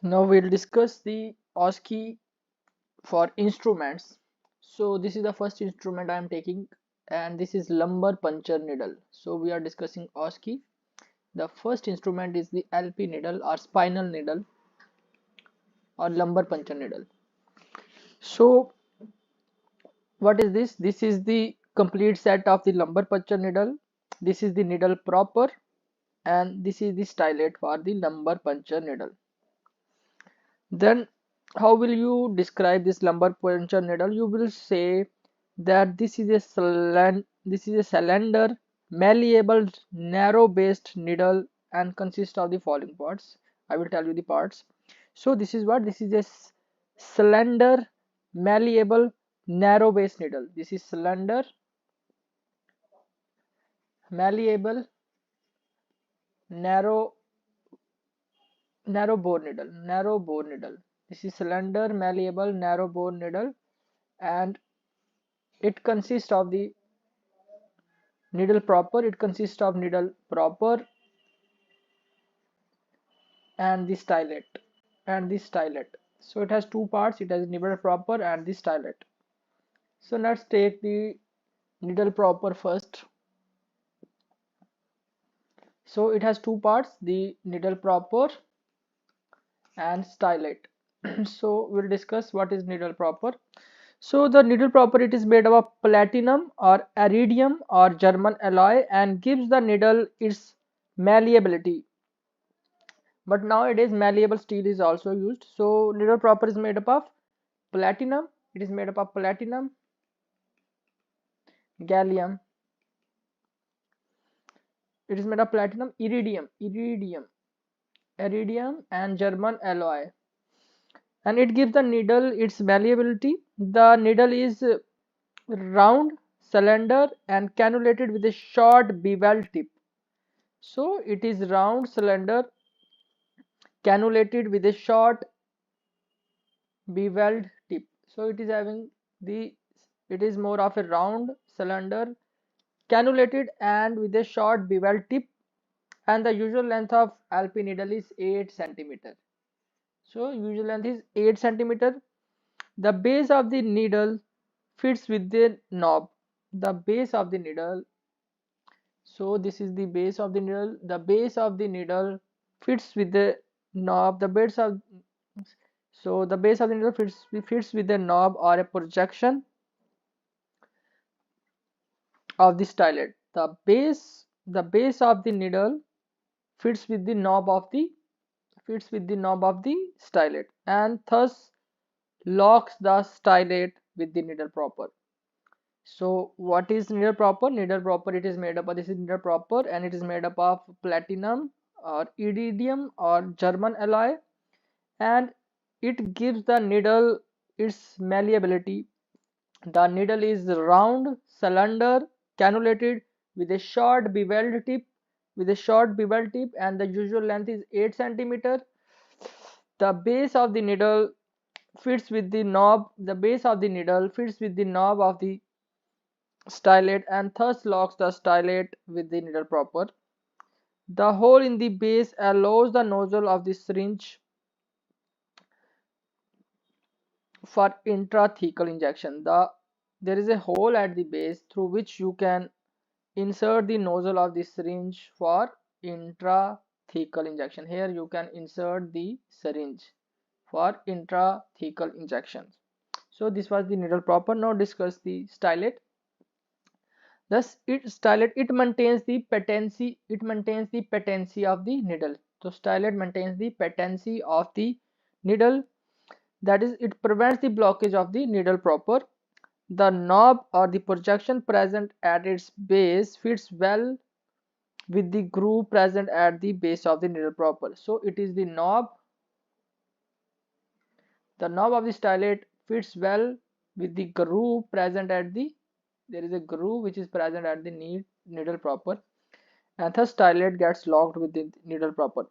Now we'll discuss the OSCE for instruments. So this is the first instrument I am taking, and this is lumbar puncture needle. So we are discussing OSCE. The first instrument is the Alpine needle or spinal needle or lumbar puncture needle. So what is this? This is the complete set of the lumbar puncture needle. This is the needle proper, and this is the stylet for the lumbar puncture needle. Then how will you describe this lumbar puncture needle? You will say that this is a cylinder, malleable, narrow-based needle and consists of the following parts. I will tell you the parts. So this is what this is a slender, malleable, narrow-based needle. This is slender, malleable, narrow narrow bore needle. This is slender, malleable, narrow bore needle, and it consists of the needle proper. It consists of needle proper and the stylet. So it has two parts. It has needle proper and the stylet. So let's take the needle proper first. So it has two parts, the needle proper and stylet. So we'll discuss what is needle proper. So the needle proper, it is made up of platinum or iridium or German alloy and gives the needle its malleability. But nowadays malleable steel is also used. So needle proper is made up of platinum. It is made up of platinum, gallium. It is made of platinum, iridium and German alloy. And it gives the needle its malleability. The needle is round, cylinder and cannulated with a short bevel tip. So it is round, cylinder, cannulated with a short beveled tip. So it is having the it is more of a round cylinder, cannulated and with a short bevel tip, and the usual length of Alpine needle is 8 centimeter. So usual length is 8 centimeter. The base of the needle fits with the knob. The base of the needle. So this is the base of the needle. The base of the needle fits with the knob. The base of the needle fits with the knob or a projection of the stylet. The base of the needle fits with the knob of the stylet and thus locks the stylet with the needle proper. So what is needle proper? Needle proper, it is made up of, this is needle proper and it is made up of platinum or iridium or German alloy, and it gives the needle its malleability. The needle is round, cylinder, cannulated with a short beveled tip and the usual length is 8 centimeter. The base of the needle fits with the knob. The base of the needle fits with the knob of the stylet and thus locks the stylet with the needle proper. The hole in the base allows the nozzle of the syringe for intrathecal injection. There is a hole at the base through which you can insert the nozzle of the syringe for intrathecal injection. Here you can insert the syringe for intrathecal injections. So this was the needle proper. Now discuss the stylet. Thus it maintains the patency of the needle. So stylet maintains the patency of the needle, that is, it prevents the blockage of the needle proper. The knob or the projection present at its base fits well with the groove present at the base of the needle proper. So it is the knob of the stylet fits well with the groove present at the there is a groove which is present at the needle proper, and thus stylet gets locked with the needle proper.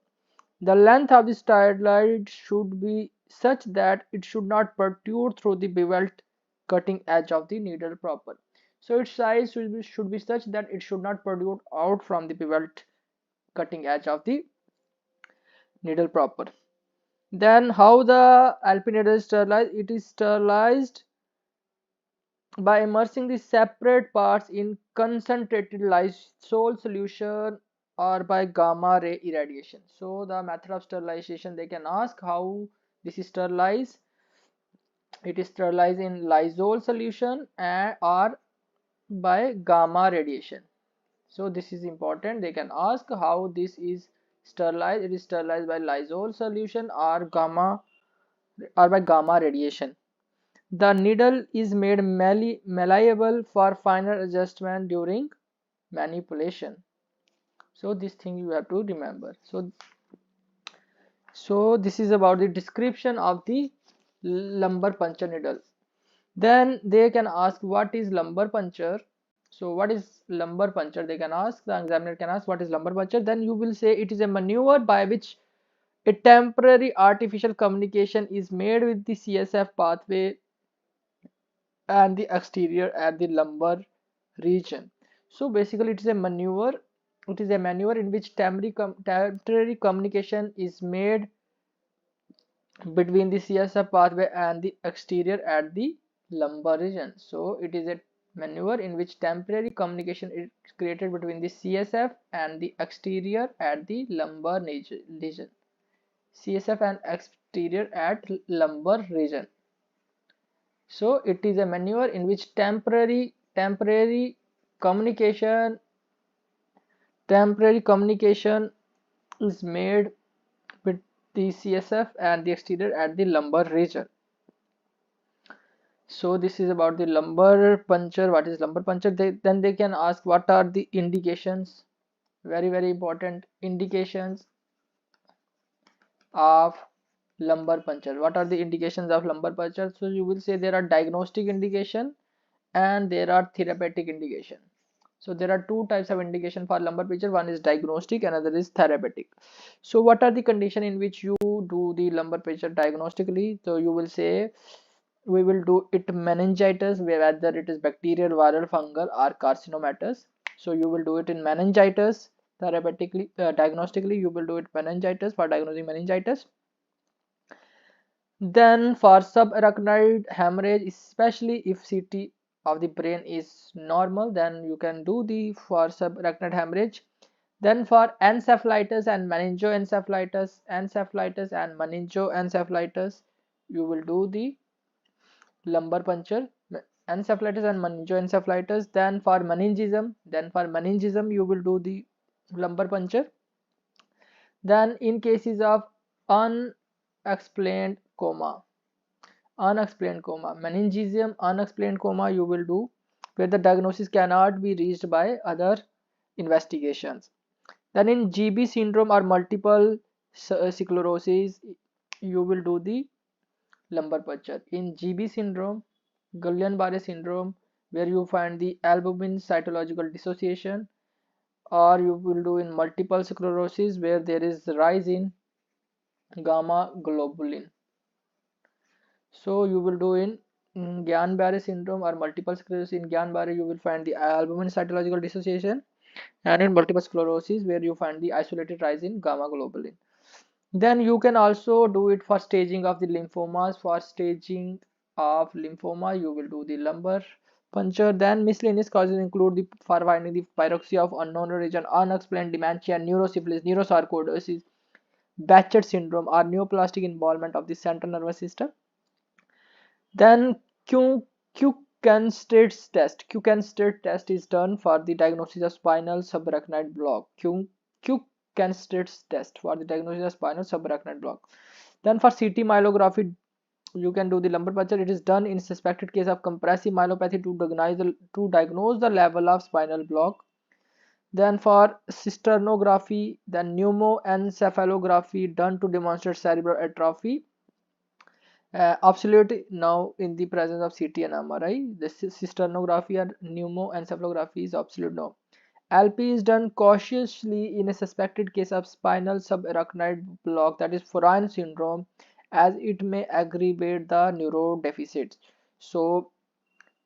The length of the stylet should be such that it should not protrude through the beveled cutting edge of the needle proper. So its size should be such that it should not protrude out from the beveled cutting edge of the needle proper. Then how the Alpine Needle is sterilized? It is sterilized by immersing the separate parts in concentrated lysol solution or by gamma ray irradiation. So the method of sterilization, they can ask how this is sterilized. It is sterilized in lysol solution or by gamma radiation. So this is important. They can ask how this is sterilized. It is sterilized by lysol solution or by gamma radiation. The needle is made malleable for finer adjustment during manipulation. So this thing you have to remember. So this is about the description of the lumbar puncture needle. Then they can ask what is lumbar puncture. So what is lumbar puncture? They can ask, the examiner can ask what is lumbar puncture. Then you will say it is a maneuver by which a temporary artificial communication is made with the CSF pathway and the exterior at the lumbar region. So basically it is a maneuver. It is a maneuver in which temporary communication is made between the CSF pathway and the exterior at the lumbar region. So it is a maneuver in which temporary communication is created between the CSF and the exterior at the lumbar region. CSF and exterior at lumbar region. So it is a maneuver in which temporary communication is made with the CSF and the exterior at the lumbar region. So this is about the lumbar puncture. What is lumbar puncture? Then they can ask what are the indications. Very important indications of lumbar puncture. What are the indications of lumbar puncture? So you will say there are diagnostic indication and there are therapeutic indication. So there are two types of indication for lumbar puncture. One is diagnostic, another is therapeutic. So what are the condition in which you do the lumbar puncture diagnostically? So you will say we will do it meningitis, whether it is bacterial, viral, fungal or carcinomatous. So you will do it in meningitis. Therapeutically, diagnostically you will do it meningitis for diagnosing meningitis. Then for subarachnoid hemorrhage, especially if CT of the brain is normal, then you can do the for subarachnoid hemorrhage. Then for encephalitis and meningoencephalitis, you will do the lumbar puncture, encephalitis and meningoencephalitis. Then for meningism, you will do the lumbar puncture. Then in cases of unexplained coma, meningism, unexplained coma, you will do where the diagnosis cannot be reached by other investigations. Then in GB syndrome or multiple sclerosis, you will do the lumbar puncture. In GB syndrome, Guillain-Barré syndrome, where you find the albumin cytological dissociation, or you will do in multiple sclerosis where there is rise in gamma globulin. So you will do in Guillain-Barré syndrome or multiple sclerosis. In Guillain-Barré you will find the albumin cytological dissociation, and in multiple sclerosis where you find the isolated rise in gamma globulin. Then you can also do it for staging of the lymphomas. For staging of lymphoma, you will do the lumbar puncture. Then miscellaneous causes include the for finding the pyroxia of unknown origin, unexplained dementia, neurosyphilis, neurosarcoidosis, Behcet syndrome, or neoplastic involvement of the central nervous system. Then Kukenstrid's test is done for the diagnosis of spinal subarachnoid block. Kukenstrid's test for the diagnosis of spinal subarachnoid block. Then for CT myelography, you can do the lumbar puncture. It is done in suspected case of compressive myelopathy to diagnose the level of spinal block. Then for cysternography, then pneumoencephalography done to demonstrate cerebral atrophy. Obsolete now in the presence of CT and MRI. The cysternography or pneumoencephalography is obsolete now. LP is done cautiously in a suspected case of spinal subarachnoid block, that is Forain syndrome, as it may aggravate the neurodeficits. So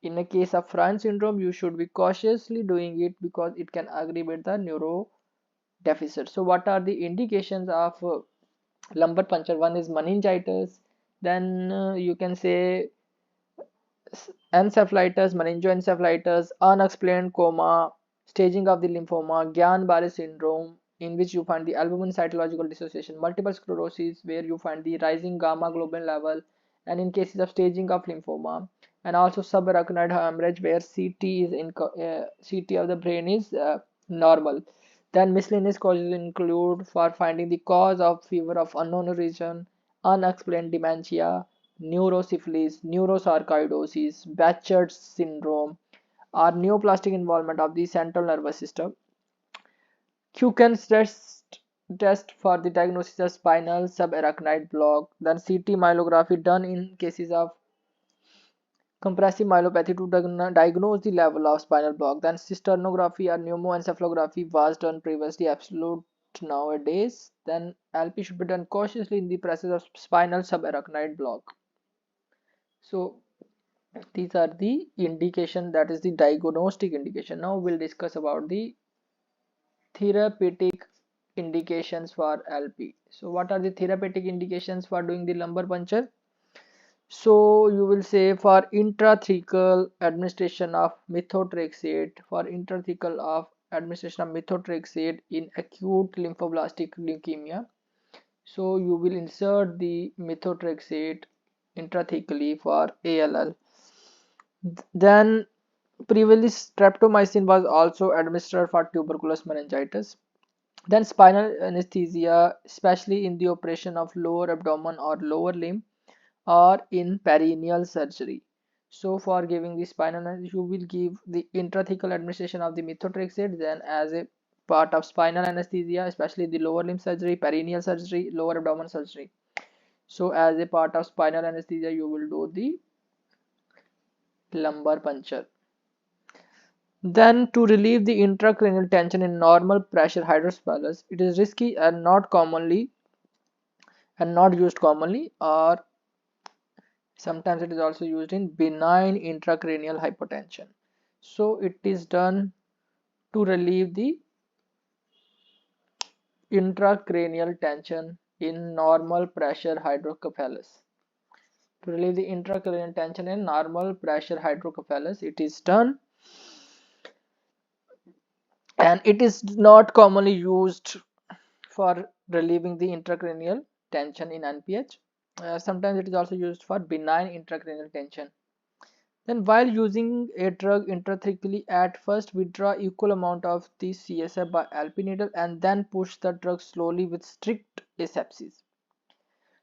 in a case of Forain syndrome, you should be cautiously doing it because it can aggravate the neurodeficit. So what are the indications of lumbar puncture. One is meningitis, then you can say encephalitis, meningoencephalitis, unexplained coma, staging of the lymphoma, Guillain-Barré syndrome, in which you find the albumin cytological dissociation, multiple sclerosis, where you find the rising gamma globin level, and in cases of staging of lymphoma, and also subarachnoid hemorrhage, where CT of the brain is normal. Then miscellaneous causes include for finding the cause of fever of unknown origin, unexplained dementia, neurosyphilis, neurosarcoidosis, Behcet syndrome, or neoplastic involvement of the central nervous system. Kuchen's test for the diagnosis of spinal subarachnoid block. Then CT myelography done in cases of compressive myelopathy to diagnose the level of spinal block. Then cysternography or pneumoencephalography was done previously, absolute nowadays. Then LP should be done cautiously in the presence of spinal subarachnoid block. So these are the indication, that is the diagnostic indication. Now we'll discuss about the therapeutic indications for LP. So what are the therapeutic indications for doing the lumbar puncture? So you will say for intrathecal administration of methotrexate, in acute lymphoblastic leukemia. So you will insert the methotrexate intrathecally for ALL. Then previously streptomycin was also administered for tuberculous meningitis. Then spinal anesthesia, especially in the operation of lower abdomen or lower limb, or in perineal surgery. So for giving the spinal anesthesia, you will give the intrathecal administration of the methotrexate. Then as a part of spinal anesthesia, especially the lower limb surgery, perineal surgery, lower abdomen surgery. So as a part of spinal anesthesia, you will do the lumbar puncture. Then to relieve the intracranial tension in normal pressure hydrocephalus, it is risky and not used commonly, or sometimes it is also used in benign intracranial hypotension. So it is done to relieve the intracranial tension in normal pressure hydrocephalus. To relieve the intracranial tension in normal pressure hydrocephalus, it is done, and it is not commonly used for relieving the intracranial tension in NPH. Sometimes it is also used for benign intracranial tension. Then while using a drug intrathecally, at first withdraw equal amount of the CSF by Alpine needle and then push the drug slowly with strict asepsis.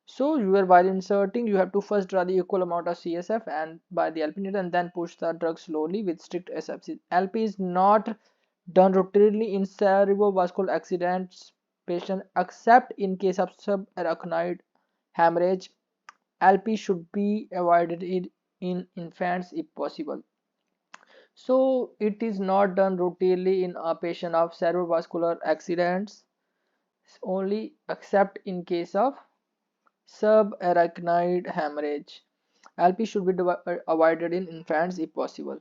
So while inserting, you have to first draw the equal amount of CSF and by the Alpine needle and then push the drug slowly with strict asepsis. LP is not done routinely in cerebrovascular accidents patient except in case of subarachnoid hemorrhage. LP should be avoided in infants if possible. So it is not done routinely in a patient of cerebrovascular accidents only, except in case of subarachnoid hemorrhage. LP should be avoided in infants if possible.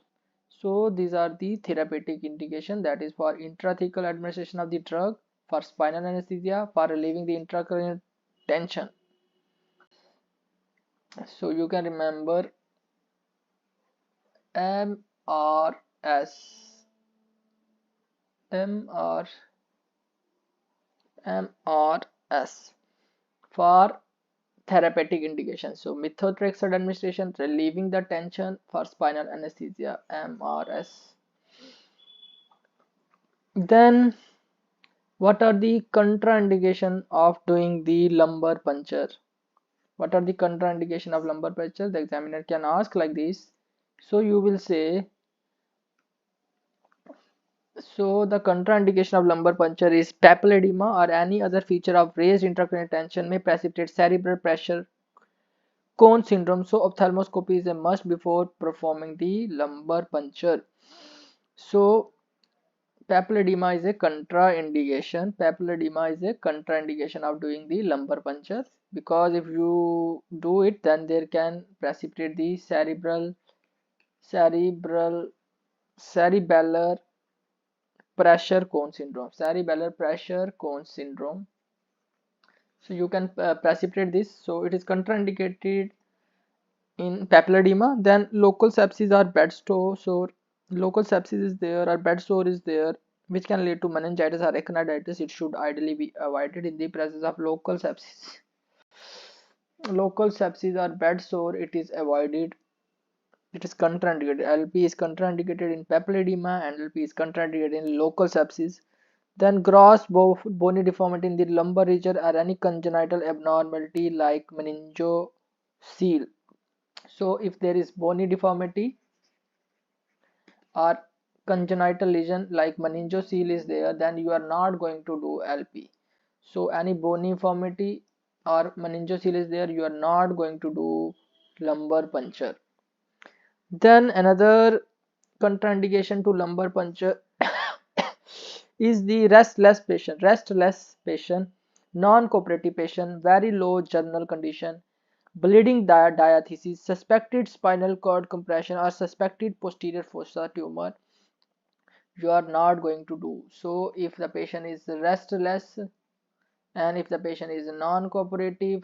So these are the therapeutic indication, that is for intrathecal administration of the drug, for spinal anesthesia, for relieving the intracranial tension. So you can remember MRS, MRS for therapeutic indication. So methotrexate administration, relieving the tension, for spinal anesthesia, MRS. Then what are the contraindication of doing the lumbar puncture? What are the contraindication of lumbar puncture? The examiner can ask like this. So you will say, so the contraindication of lumbar puncture is papilledema or any other feature of raised intracranial tension may precipitate cerebral pressure cone syndrome. So ophthalmoscopy is a must before performing the lumbar puncture. So papilledema is a contraindication. Papilledema is a contraindication of doing the lumbar puncture, because if you do it, then there can precipitate the cerebellar pressure cone syndrome. So you can precipitate this. So it is contraindicated in papilledema. Then local sepsis or bed sore. Local sepsis is there or bed sore is there, which can lead to meningitis or echinitis. It should ideally be avoided in the presence of local sepsis. Local sepsis or bed sore, it is avoided. It is contraindicated. LP is contraindicated in papilledema and LP is contraindicated in local sepsis. Then gross bony deformity in the lumbar region or any congenital abnormality like meningocele. So if there is bony deformity or congenital lesion like meningocele is there, then you are not going to do LP. So any bony deformity or meningocele is there, you are not going to do lumbar puncture. Then another contraindication to lumbar puncture is the restless patient, non-cooperative patient, very low journal condition, bleeding diathesis, suspected spinal cord compression or suspected posterior fossa tumor, you are not going to do. So if the patient is restless and if the patient is non-cooperative,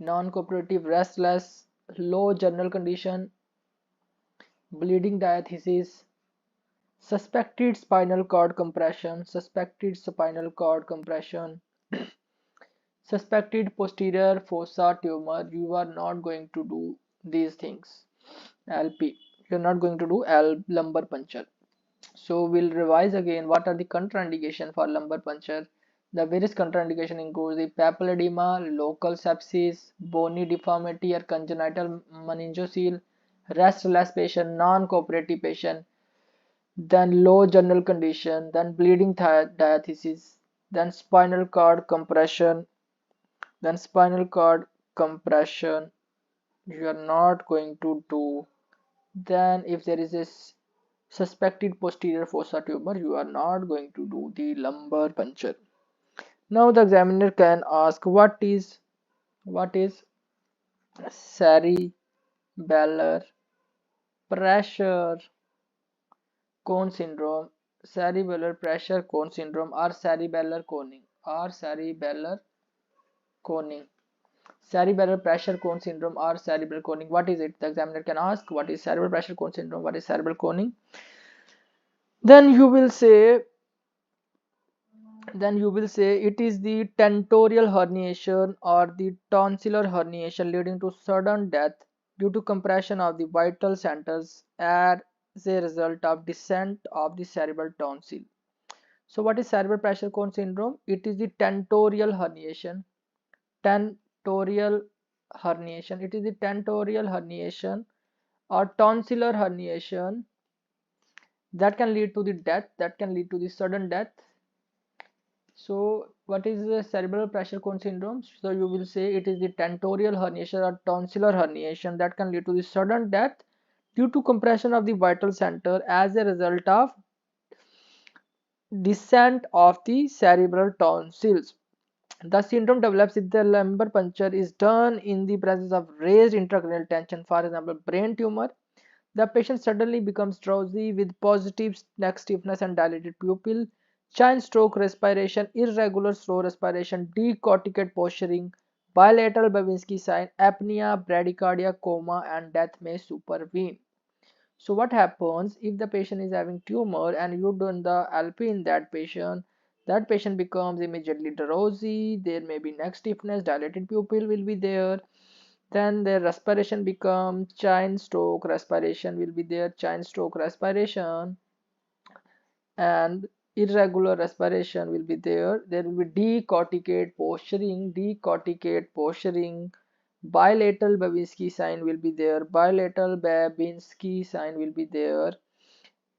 restless, low journal condition, bleeding diathesis, suspected spinal cord compression, suspected posterior fossa tumor, you are not going to do these things. LP, you are not going to do lumbar puncture. So we'll revise again what are the contraindication for lumbar puncture. The various contraindication includes the papilledema, local sepsis, bony deformity or congenital meningocele, restless patient, non-cooperative patient, then low journal condition, then bleeding diathesis, then spinal cord compression, you are not going to do. Then if there is a suspected posterior fossa tumor, you are not going to do the lumbar puncture. Now the examiner can ask what is cerebellar pressure cone syndrome, cerebellar pressure cone syndrome or cerebellar coning cerebellar pressure cone syndrome or cerebral coning. What is it? The examiner can ask what is cerebral pressure cone syndrome, what is cerebral coning. Then you will say it is the tentorial herniation or the tonsillar herniation leading to sudden death due to compression of the vital centers as a result of descent of the cerebral tonsil. So what is cerebral pressure cone syndrome? It is the tentorial herniation. It is the tentorial herniation or tonsillar herniation that can lead to the death, sudden death. So what is the cerebral pressure cone syndrome? So you will say it is the tentorial herniation or tonsillar herniation that can lead to the sudden death due to compression of the vital center as a result of descent of the cerebral tonsils. The syndrome develops if the lumbar puncture is done in the presence of raised intracranial tension, for example, brain tumor. The patient suddenly becomes drowsy with positive neck stiffness and dilated pupil, giant stroke respiration, irregular slow respiration, decorticate posturing, bilateral Babinski sign, apnea, bradycardia, coma, and death may supervene. So what happens if the patient is having tumor and you done the LP in that patient? That patient becomes immediately drowsy, there may be neck stiffness, dilated pupil will be there, then their respiration becomes giant stroke respiration will be there, and irregular respiration will be there. There will be decorticate posturing, bilateral Babinski sign will be there,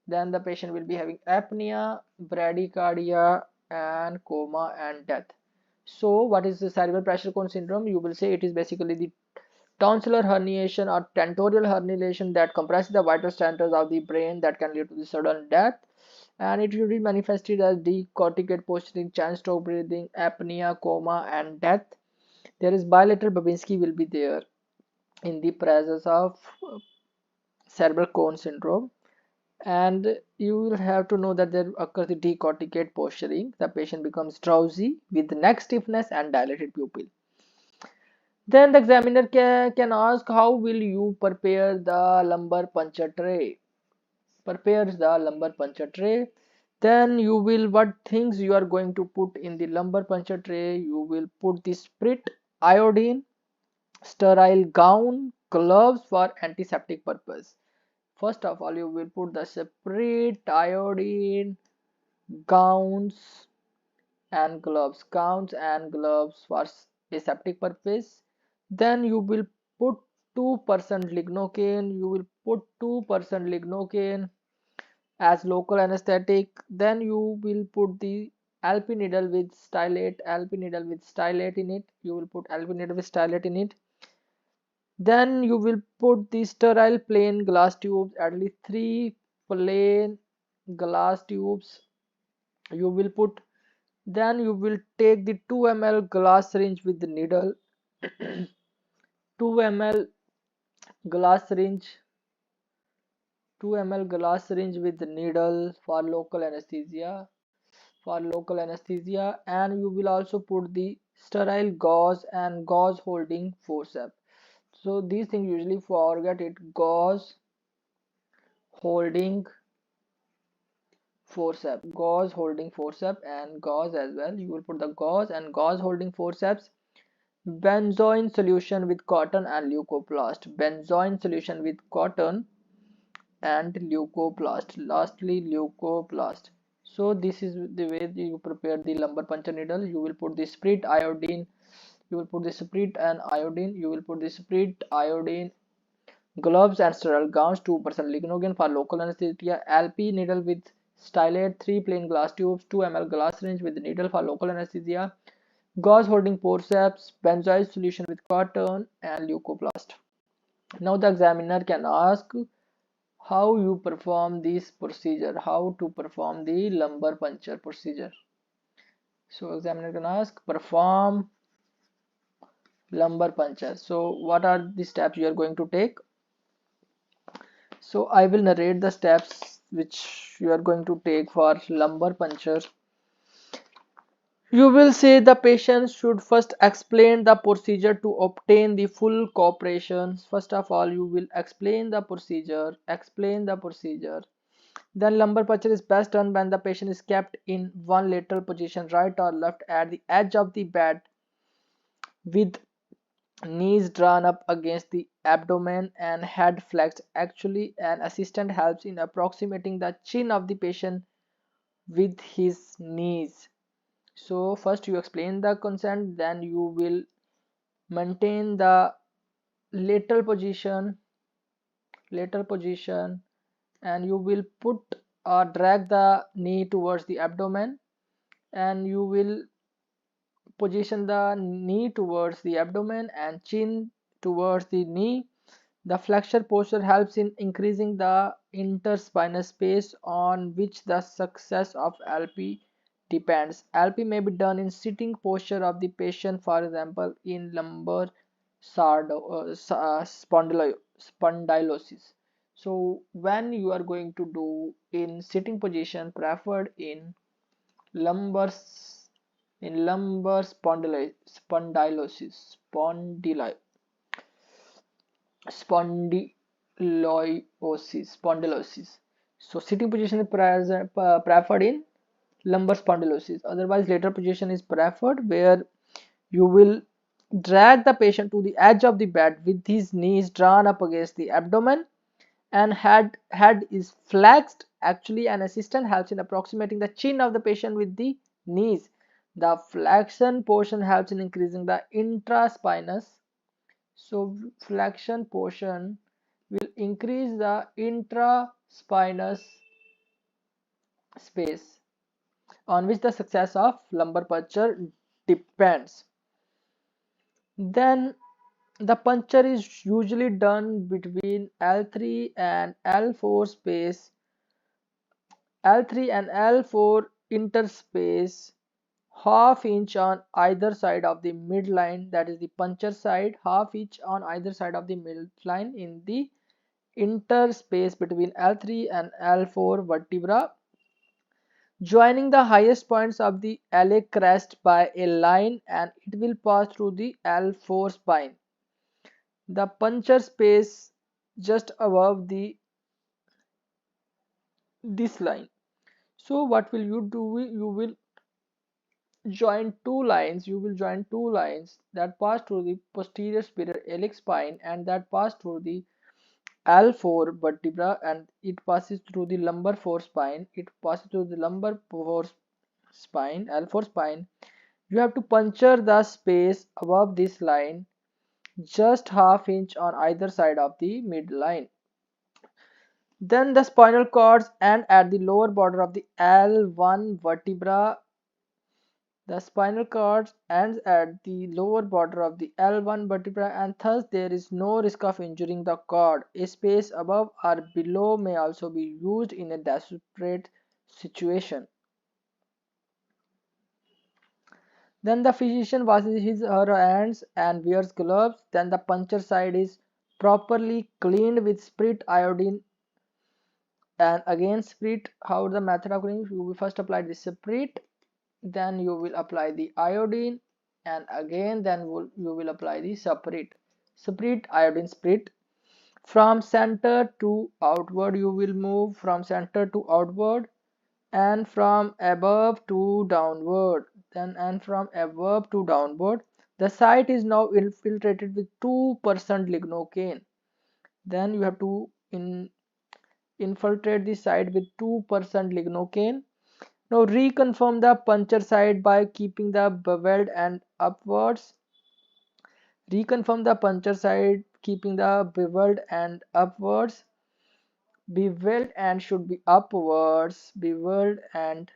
then the patient will be having apnea, bradycardia, and coma and death. So what is the cerebral pressure cone syndrome? You will say it is basically the tonsillar herniation or tentorial herniation that compresses the vital centers of the brain that can lead to the sudden death, and it will be manifested as decorticate posturing, giant stroke breathing, apnea, coma, and death. There is bilateral Babinski will be there in the presence of cerebral cone syndrome, And you will have to know that there occurs the decorticate posturing. The patient becomes drowsy with neck stiffness and dilated pupil. Then the examiner can ask, how will you prepare the lumbar puncture tray? Prepares the lumbar puncture tray. Then you will, what things you are going to put in the lumbar puncture tray? You will put the spirit, iodine, sterile gown, gloves for antiseptic purpose. First of all, you will put the spirit, iodine, gowns gowns and gloves for aseptic purpose. Then you will put 2% lignocaine. You will put 2% lignocaine as local anesthetic. Then you will put the Alpine needle with stylate in it. You will put Alpine needle with stylate in it. Then you will put the sterile plain glass tubes, at least 3 plain glass tubes you will put. Then you will take the 2 ml glass syringe with the needle. 2 ml glass syringe 2 ml glass syringe with the needle for local anesthesia. And you will also put the sterile gauze and gauze holding forceps. So these things usually forget it: gauze holding forceps and gauze as well. You will put the gauze and gauze holding forceps. Benzoin solution with cotton and leucoplast. Lastly, leucoplast. So this is the way you prepare the lumbar puncture needle. You will put the spirit, iodine. You will put the spirit and iodine. You will put the spirit, iodine, gloves and sterile gowns, 2% lignocaine for local anesthesia, Alpine needle with stylate, 3 plain glass tubes, 2 ml glass syringe with needle for local anesthesia, gauze holding forceps, benzoyl solution with cotton, and leucoplast. Now the examiner can ask how you perform this procedure, how to perform the lumbar puncture procedure. So examiner can ask, perform lumbar puncture. So what are the steps you are going to take? So I will narrate the steps which you are going to take for lumbar puncture. You will say the patient should first explain the procedure to obtain the full cooperation. First of all, you will explain the procedure. Then lumbar puncture is best done when the patient is kept in one lateral position, right or left, at the edge of the bed with knees drawn up against the abdomen and head flexed. Actually, an assistant helps in approximating the chin of the patient with his knees. So first you explain the consent, then you will maintain the lateral position and you will put or drag the knee towards the abdomen, and you will position the knee towards the abdomen and chin towards the knee. The flexure posture helps in increasing the interspinal space on which the success of LP depends. LP may be done in sitting posture of the patient, for example, in lumbar spondylosis. So when you are going to do in sitting position, preferred in lumbar spondylosis. So sitting position is preferred in lumbar spondylosis. Otherwise, lateral position is preferred, where you will drag the patient to the edge of the bed with his knees drawn up against the abdomen and head is flexed. Actually, an assistant helps in approximating the chin of the patient with the knees. The flexion portion helps in increasing the intraspinous. So flexion portion will increase the intraspinous space on which the success of lumbar puncture depends. Then the puncture is usually done between L3 and L4 space, L3 and L4 interspace, half inch on either side of the midline, that is the puncture side, half inch on either side of the midline in the interspace between L3 and L4 vertebra, joining the highest points of the LA crest by a line, and it will pass through the L4 spine. The puncture space just above this line. So what will you do? You will join two lines. You will join two lines that pass through the posterior superior iliac spine and that pass through the L4 vertebra, and it passes through the lumbar 4 spine. It passes through the lumbar 4 spine, L4 spine. You have to puncture the space above this line, just half inch on either side of the midline. Then the spinal cords end at the lower border of the L1 vertebra. The spinal cord ends at the lower border of the L1 vertebra, and thus there is no risk of injuring the cord. A space above or below may also be used in a desperate situation. Then the physician washes his or her hands and wears gloves. Then the puncture side is properly cleaned with spirit iodine, and again spirit. How the method of cleaning? You will first apply the spirit, then you will apply the iodine, and again then you will apply the spirit iodine spirit. From center to outward you will move, from center to outward, and from above to downward, then and from above to downward. The site is now infiltrated with 2% lignocaine. Then you have to infiltrate the site with 2% lignocaine. Now reconfirm the puncture site by keeping the beveled end upwards. Reconfirm the puncture site keeping the beveled end upwards. Beveled end should be upwards. Beveled end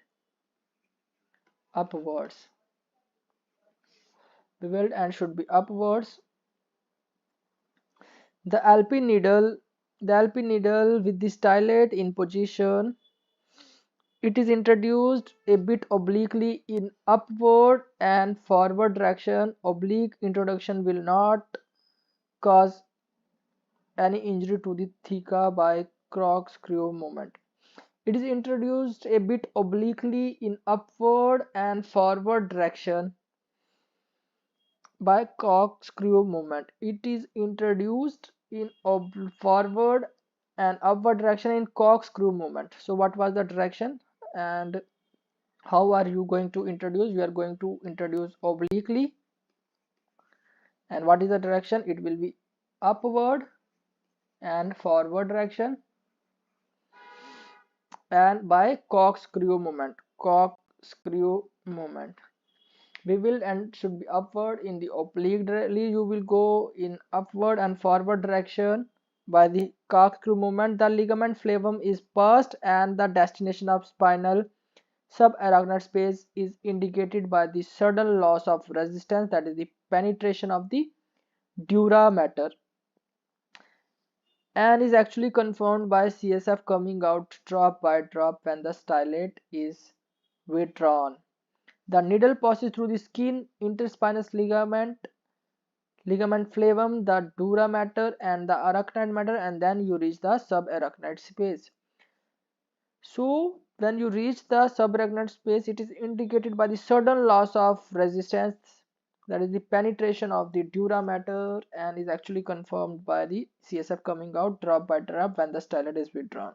upwards. Beveled end should be upwards. The Alpine needle with the stylet in position. It is introduced a bit obliquely in upward and forward direction. Oblique introduction will not cause any injury to the theca by corkscrew movement. It is introduced a bit obliquely in upward and forward direction by corkscrew movement. It is introduced in forward and upward direction in corkscrew movement. So what was the direction and how are you going to introduce? You are going to introduce obliquely, and what is the direction? It will be upward and forward direction, and by corkscrew movement. Beveled end should be upward. In the oblique directly you will go in upward and forward direction by the corkscrew movement. The ligament flavum is passed and the destination of spinal subarachnoid space is indicated by the sudden loss of resistance, that is the penetration of the dura mater, and is actually confirmed by CSF coming out drop by drop when the stylet is withdrawn. The needle passes through the skin, interspinous ligament flavum, the dura mater and the arachnoid mater, and then you reach the subarachnoid space. So when you reach the subarachnoid space, it is indicated by the sudden loss of resistance, that is the penetration of the dura mater, and is actually confirmed by the CSF coming out drop by drop when the stylet is withdrawn.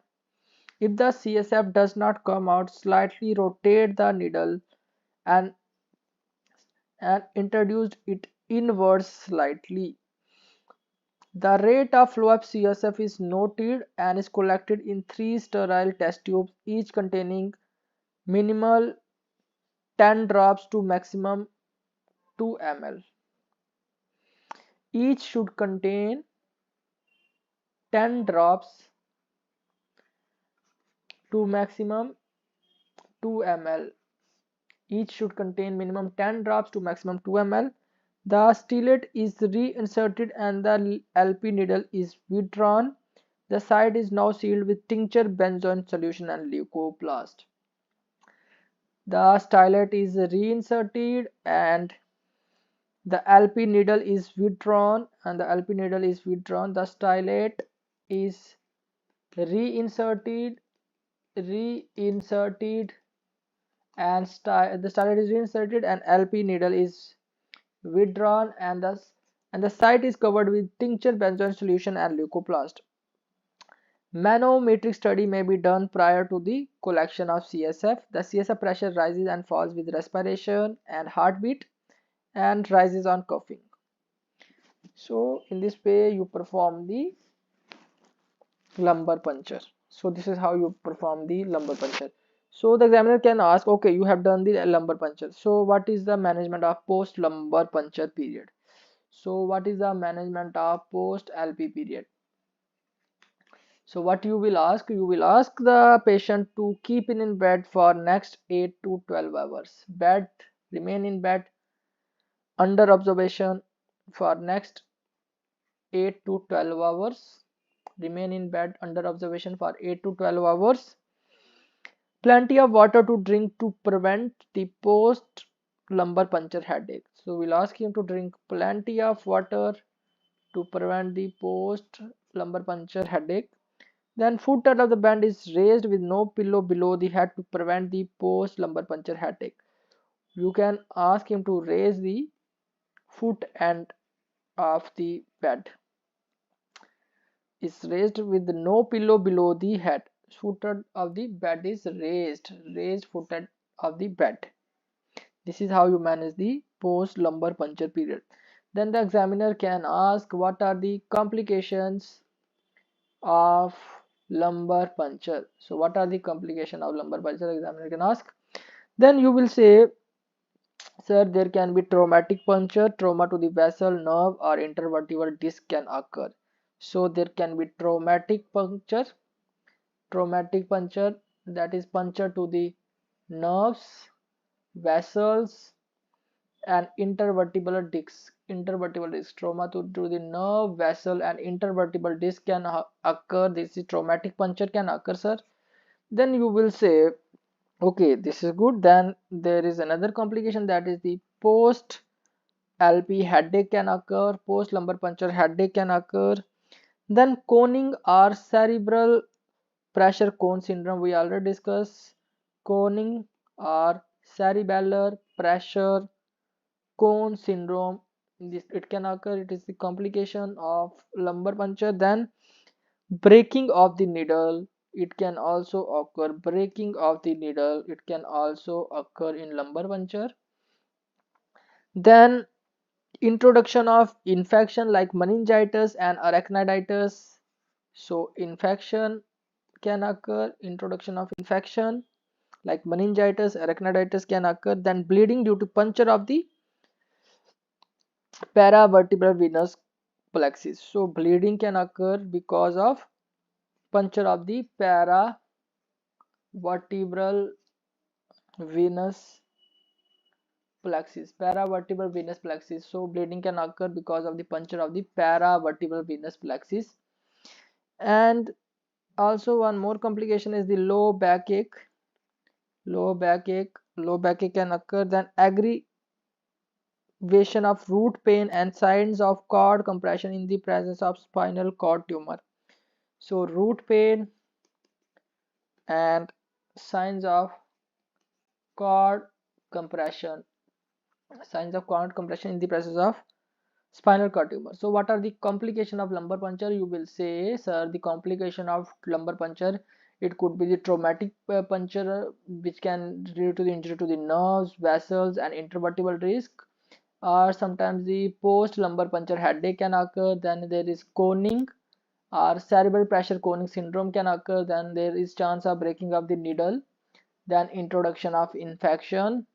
If the CSF does not come out, slightly rotate the needle and introduce it inwards slightly. The rate of flow of CSF is noted and is collected in 3 sterile test tubes, each containing minimal 10 drops to maximum 2 ml. Each should contain 10 drops to maximum 2 ml. Each should contain minimum 10 drops to maximum 2 ml. The stylet is reinserted and the LP needle is withdrawn. The site is now sealed with tincture, benzoin solution and leucoplast. The stylet is reinserted and the LP needle is withdrawn, The stylet is reinserted and the started is reinserted and LP needle is withdrawn, and the site is covered with tincture benzoate solution and leucoplast. Manometric study may be done prior to the collection of CSF. The CSF pressure rises and falls with respiration and heartbeat and rises on coughing. So in this way you perform the lumbar puncture. So this is how you perform the lumbar puncture. So the examiner can ask, okay, you have done the lumbar puncture, so what is the management of post lumbar puncture period? So what is the management of post LP period? So what you will ask the patient to keep in bed for next 8 to 12 hours. Remain in bed under observation for next 8 to 12 hours. Remain in bed under observation for 8 to 12 hours. Plenty of water to drink to prevent the post lumbar puncture headache. So we'll ask him to drink plenty of water to prevent the post lumbar puncture headache. Then foot end of the bed is raised with no pillow below the head to prevent the post lumbar puncture headache. You can ask him to raise the foot end of the bed. Is raised with no pillow below the head. Foot end of the bed is raised foot end of the bed. This is how you manage the post lumbar puncture period. Then the examiner can ask what are the complications of lumbar puncture. So what are the complications of lumbar puncture, examiner can ask. Then you will say, sir, there can be traumatic puncture, trauma to the vessel, nerve or intervertebral disc can occur. So there can be traumatic puncture, that is puncture to the nerves, vessels and intervertebral disc. Trauma to the nerve, vessel and intervertebral disc can occur. This is traumatic puncture can occur, sir. Then you will say, okay, this is good. Then there is another complication, that is the post LP headache can occur, post lumbar puncture headache can occur. Then coning or cerebral pressure cone syndrome, we already discussed. Coning or cerebellar pressure cone syndrome, this it can occur. It is the complication of lumbar puncture. Then breaking of the needle, it can also occur. Breaking of the needle, it can also occur in lumbar puncture. Then introduction of infection like meningitis and arachniditis. So infection can occur. Introduction of infection like meningitis, arachniditis can occur. Then bleeding due to puncture of the paravertebral venous plexus. So bleeding can occur because of puncture of the paravertebral venous plexus. So bleeding can occur because of the puncture of the paravertebral venous plexus. And also one more complication is the low backache. Low backache can occur. Then aggravation of root pain and signs of cord compression in the presence of spinal cord tumor. So root pain and signs of cord compression in the presence of spinal cord tumor. So what are the complication of lumbar puncture? You will say, sir, the complication of lumbar puncture, it could be the traumatic puncture which can lead to the injury to the nerves, vessels and intervertebral disc, or sometimes the post lumbar puncture headache can occur. Then there is coning or cerebral pressure coning syndrome can occur. Then there is chance of breaking of the needle. Then introduction of infection.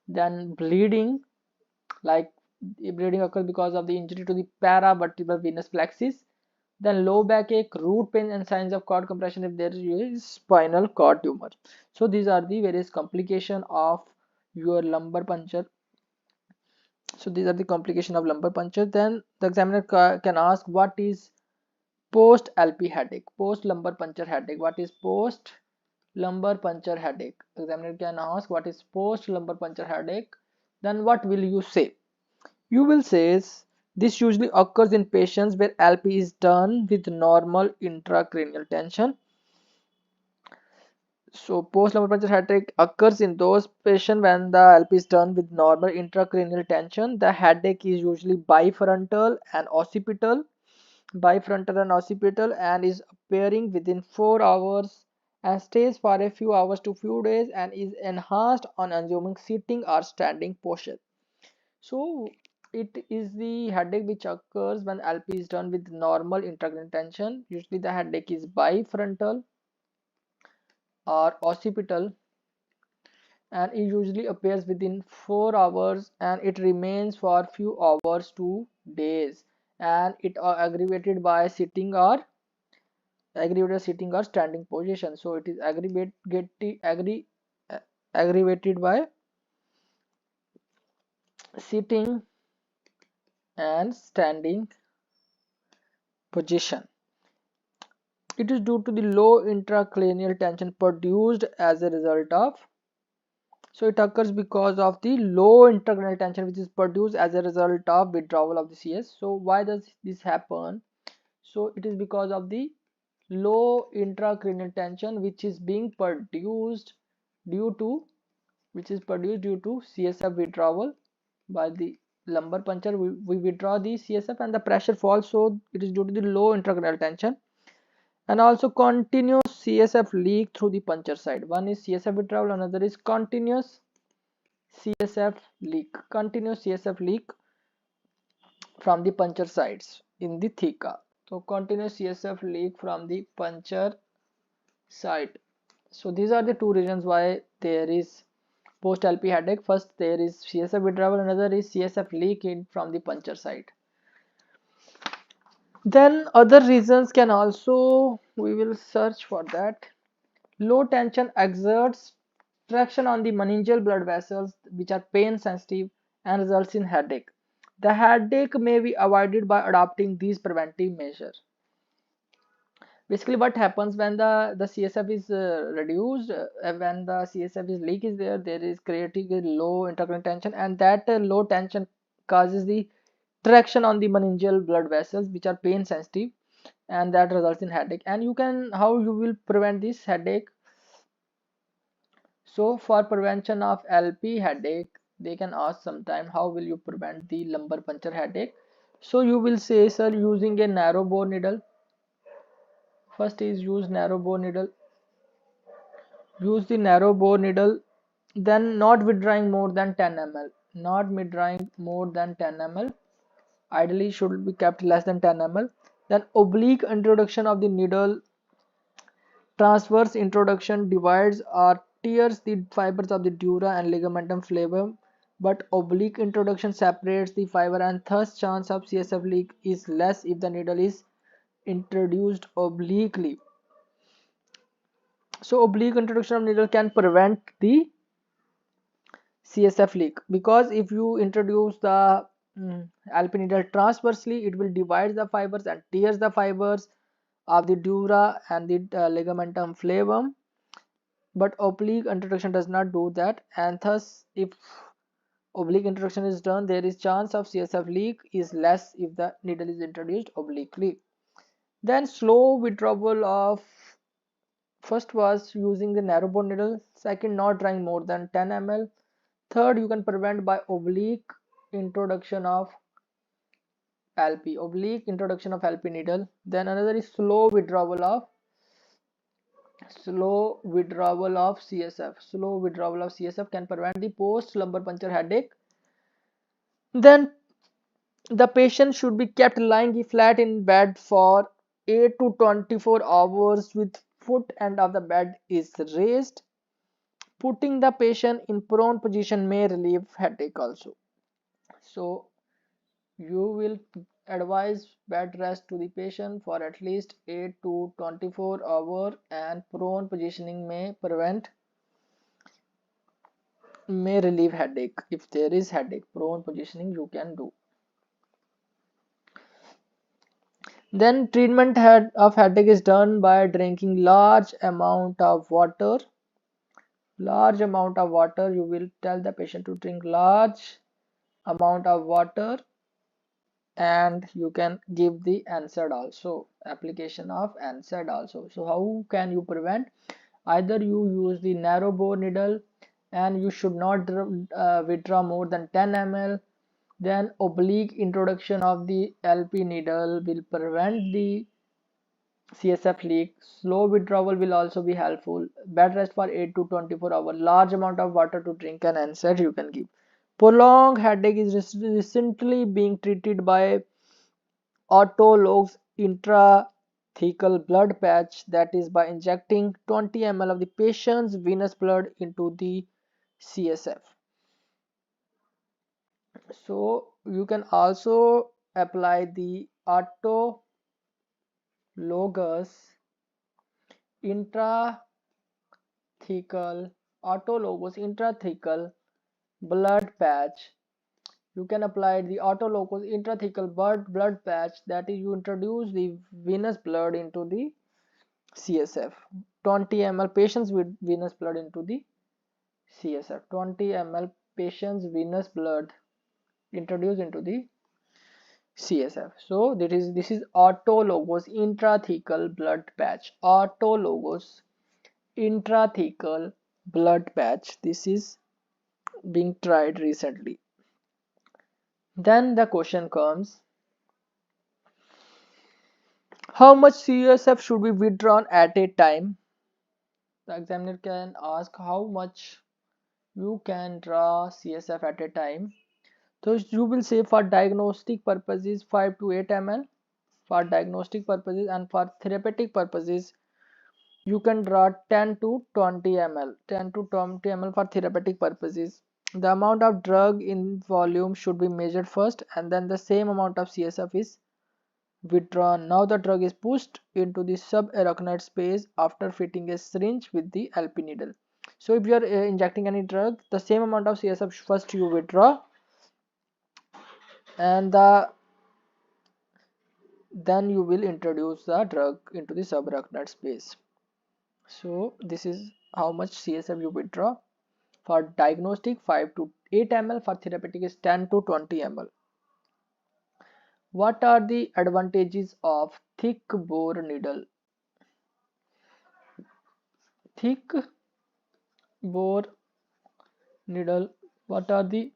Then bleeding, like bleeding occurs because of the injury to the paravertebral venous plexus. Then low backache, root pain and signs of cord compression if there is spinal cord tumor. So these are the various complications of your lumbar puncture. So these are the complications of lumbar puncture. Then the examiner can ask, what is post LP headache, post lumbar puncture headache? What is post lumbar puncture headache? Examiner can ask what is post lumbar puncture headache. Then what will you say? You will say This usually occurs in patients where LP is done with normal intracranial tension. So post-lumbar puncture headache occurs in those patients when the LP is done with normal intracranial tension. The headache is usually bifrontal and occipital, and is appearing within 4 hours and stays for a few hours to few days and is enhanced on assuming sitting or standing posture. So it is the headache which occurs when LP is done with normal intracranial tension. Usually the headache is bifrontal or occipital, and it usually appears within 4 hours and it remains for few hours to days, and it are aggravated or standing position. So it is aggravated by sitting and standing position. It is due to the low intracranial tension produced as a result of, so it occurs because of the low intracranial tension which is produced as a result of withdrawal of the CS. So why does this happen? So it is because of the low intracranial tension which is being produced due to CSF withdrawal. By the lumbar puncture we withdraw the CSF and the pressure falls, so it is due to the low intracranial tension. And also continuous CSF leak through the puncture site. One is CSF withdrawal, another is continuous CSF leak from the puncture sites in the theca. So continuous CSF leak from the puncture site. So these are the two reasons why there is post LP headache. First, there is CSF withdrawal, another is CSF leak in from the puncture site. Then other reasons can also, we will search for that. Low tension exerts traction on the meningeal blood vessels which are pain sensitive and results in headache. The headache may be avoided by adopting these preventive measures. Basically what happens when the CSF is reduced, when the CSF is leak is there is creating a low intracranial tension, and that low tension causes the traction on the meningeal blood vessels which are pain sensitive, and that results in headache. And how you will prevent this headache? So for prevention of LP headache, they can ask sometime, how will you prevent the lumbar puncture headache? So you will say, sir, using a narrow bore needle. First is use narrow bore needle. Use the narrow bore needle, then not withdrawing more than 10 ml. Not withdrawing more than 10 ml. Ideally should be kept less than 10 ml. Then oblique introduction of the needle. Transverse introduction divides or tears the fibers of the dura and ligamentum flavum, but oblique introduction separates the fiber, and thus chance of CSF leak is less if the needle is introduced obliquely. So oblique introduction of needle can prevent the CSF leak, because if you introduce the Alpine needle transversely, it will divide the fibers and tears the fibers of the dura and the ligamentum flavum, but oblique introduction does not do that, and thus if oblique introduction is done, there is chance of CSF leak is less if the needle is introduced obliquely. Then slow withdrawal of, first was using the narrow bore needle, second not drawing more than 10 ml, third you can prevent by oblique introduction of LP needle. Then another is slow withdrawal of CSF. Slow withdrawal of CSF can prevent the post lumbar puncture headache. Then the patient should be kept lying flat in bed for 8 to 24 hours with foot end of the bed is raised. Putting the patient in prone position may relieve headache also. So you will advise bed rest to the patient for at least 8 to 24 hours, and prone positioning may relieve headache. If there is headache, prone positioning you can do. Then treatment of headache is done by drinking large amount of water. You will tell the patient to drink large amount of water and you can give the NSAID also, application of NSAID also. So how can you prevent? Either you use the narrow bore needle and you should not withdraw more than 10 ml. Then oblique introduction of the LP needle will prevent the CSF leak. Slow withdrawal will also be helpful. Bed rest for 8 to 24 hours. Large amount of water to drink and NSAID you can give. Prolonged headache is recently being treated by autologous intrathecal blood patch, that is by injecting 20 ml of the patient's venous blood into the CSF. So you can also apply the autologous intrathecal intrathecal blood patch. You can apply the autologous intrathecal blood patch, that is you introduce the venous blood into the CSF. 20 ml patients with venous blood into the CSF. 20 ml patients venous blood introduced into the CSF. So this is autologous intrathecal blood patch. Autologous intrathecal blood patch. This is being tried recently. Then the question comes, how much CSF should be withdrawn at a time? The examiner can ask how much you can draw CSF at a time. So you will say for diagnostic purposes 5 to 8 ml for diagnostic purposes, and for therapeutic purposes you can draw 10 to 20 ml. 10 to 20 ml for therapeutic purposes. The amount of drug in volume should be measured first, and then the same amount of CSF is withdrawn. Now the drug is pushed into the subarachnoid space after fitting a syringe with the LP needle. So if you are injecting any drug, the same amount of CSF first you withdraw, and then you will introduce the drug into the subarachnoid space. So this is how much CSF you withdraw. For diagnostic 5 to 8 ml, for therapeutic is 10 to 20 ml. What are the advantages of thick bore needle? Thick bore needle, what are the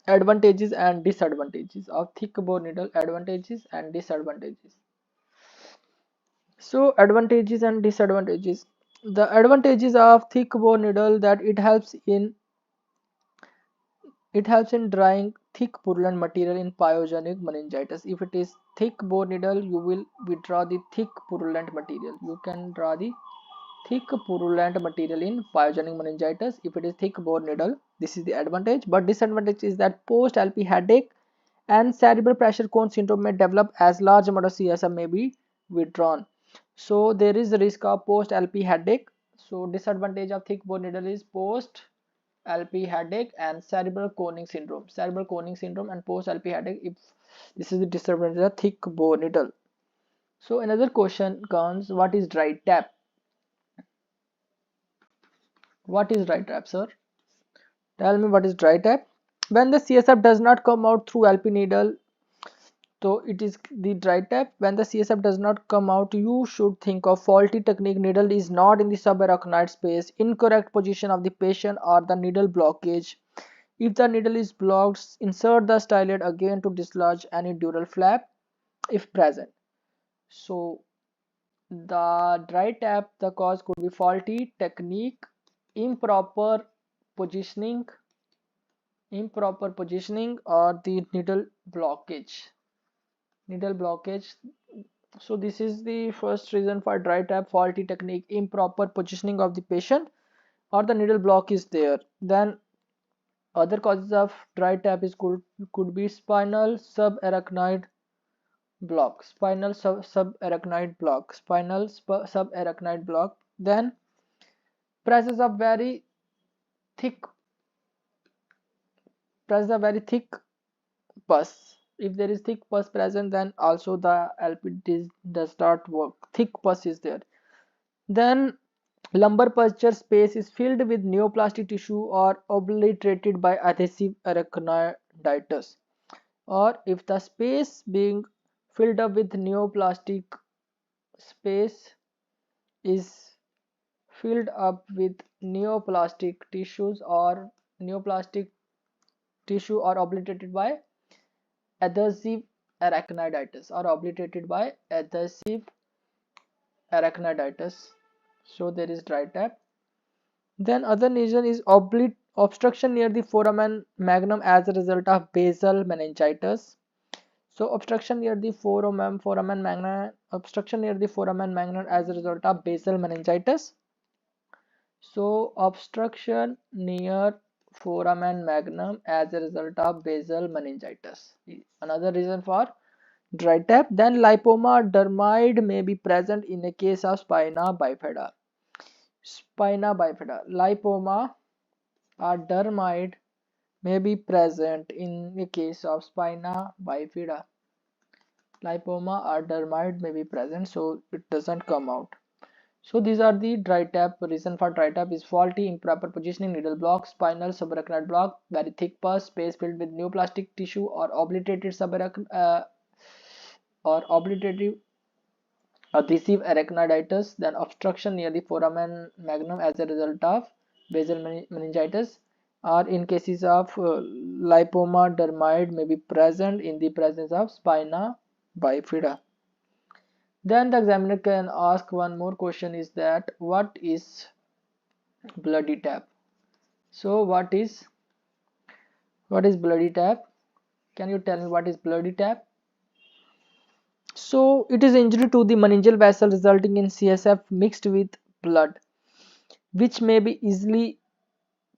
advantages and disadvantages of thick bore needle? Advantages and disadvantages. So advantages and disadvantages. The advantages of thick bore needle, that it helps in drying thick purulent material in pyogenic meningitis. If it is thick bore needle, you will withdraw the thick purulent material. You can draw the thick purulent material in pyogenic meningitis if it is thick bore needle. This is the advantage. But disadvantage is that post LP headache and cerebral pressure cone syndrome may develop as large amount of CSF may be withdrawn. So there is a risk of post LP headache. So disadvantage of thick bore needle is post LP headache and cerebral coning syndrome. Cerebral coning syndrome and post LP headache, if this is the disadvantage of thick bore needle. So another question comes, what is dry tap? What is dry tap, sir? Tell me what is dry tap. When the CSF does not come out through LP needle, so it is the dry tap. When the CSF does not come out, you should think of faulty technique. Needle is not in the subarachnoid space, incorrect position of the patient, or the needle blockage. If the needle is blocked, insert the stylet again to dislodge any dural flap if present. So the dry tap, the cause could be faulty technique, improper positioning, or the needle blockage. So this is the first reason for dry tap: faulty technique, improper positioning of the patient, or the needle block is there. Then other causes of dry tap is could be spinal subarachnoid block, subarachnoid block. Then presence of very thick pus. If there is thick pus present, then also the LP does not work. Thick pus is there. Then lumbar puncture space is filled with neoplastic tissue or obliterated by adhesive arachnoiditis. or if the space being filled up with neoplastic space is filled up with neoplastic tissues or neoplastic tissue or obliterated by adhesive arachniditis or obliterated by adhesive arachniditis. So there is dry tap. Then other lesion is obstruction near the foramen magnum as a result of basal meningitis. So obstruction near the foramen magnum, obstruction near the foramen magnum as a result of basal meningitis. So obstruction near foramen magnum as a result of basal meningitis. Another reason for dry tap. Then lipoma dermoid may be present in a case of spina bifida. Spina bifida. Lipoma or dermoid may be present in the case of spina bifida. Lipoma or dermoid may be present, so it doesn't come out. So these are the dry tap. Reason for dry tap is faulty, improper positioning, needle block, spinal subarachnoid block, very thick pus, space filled with neoplastic tissue, or obliterated adhesive arachniditis. Then obstruction near the foramen magnum as a result of basal meningitis, or in cases of lipoma dermoid may be present in the presence of spina bifida. Then the examiner can ask one more question, is that what is bloody tap? So what is bloody tap? Can you tell me what is bloody tap? So it is injury to the meningeal vessel resulting in CSF mixed with blood, which may be easily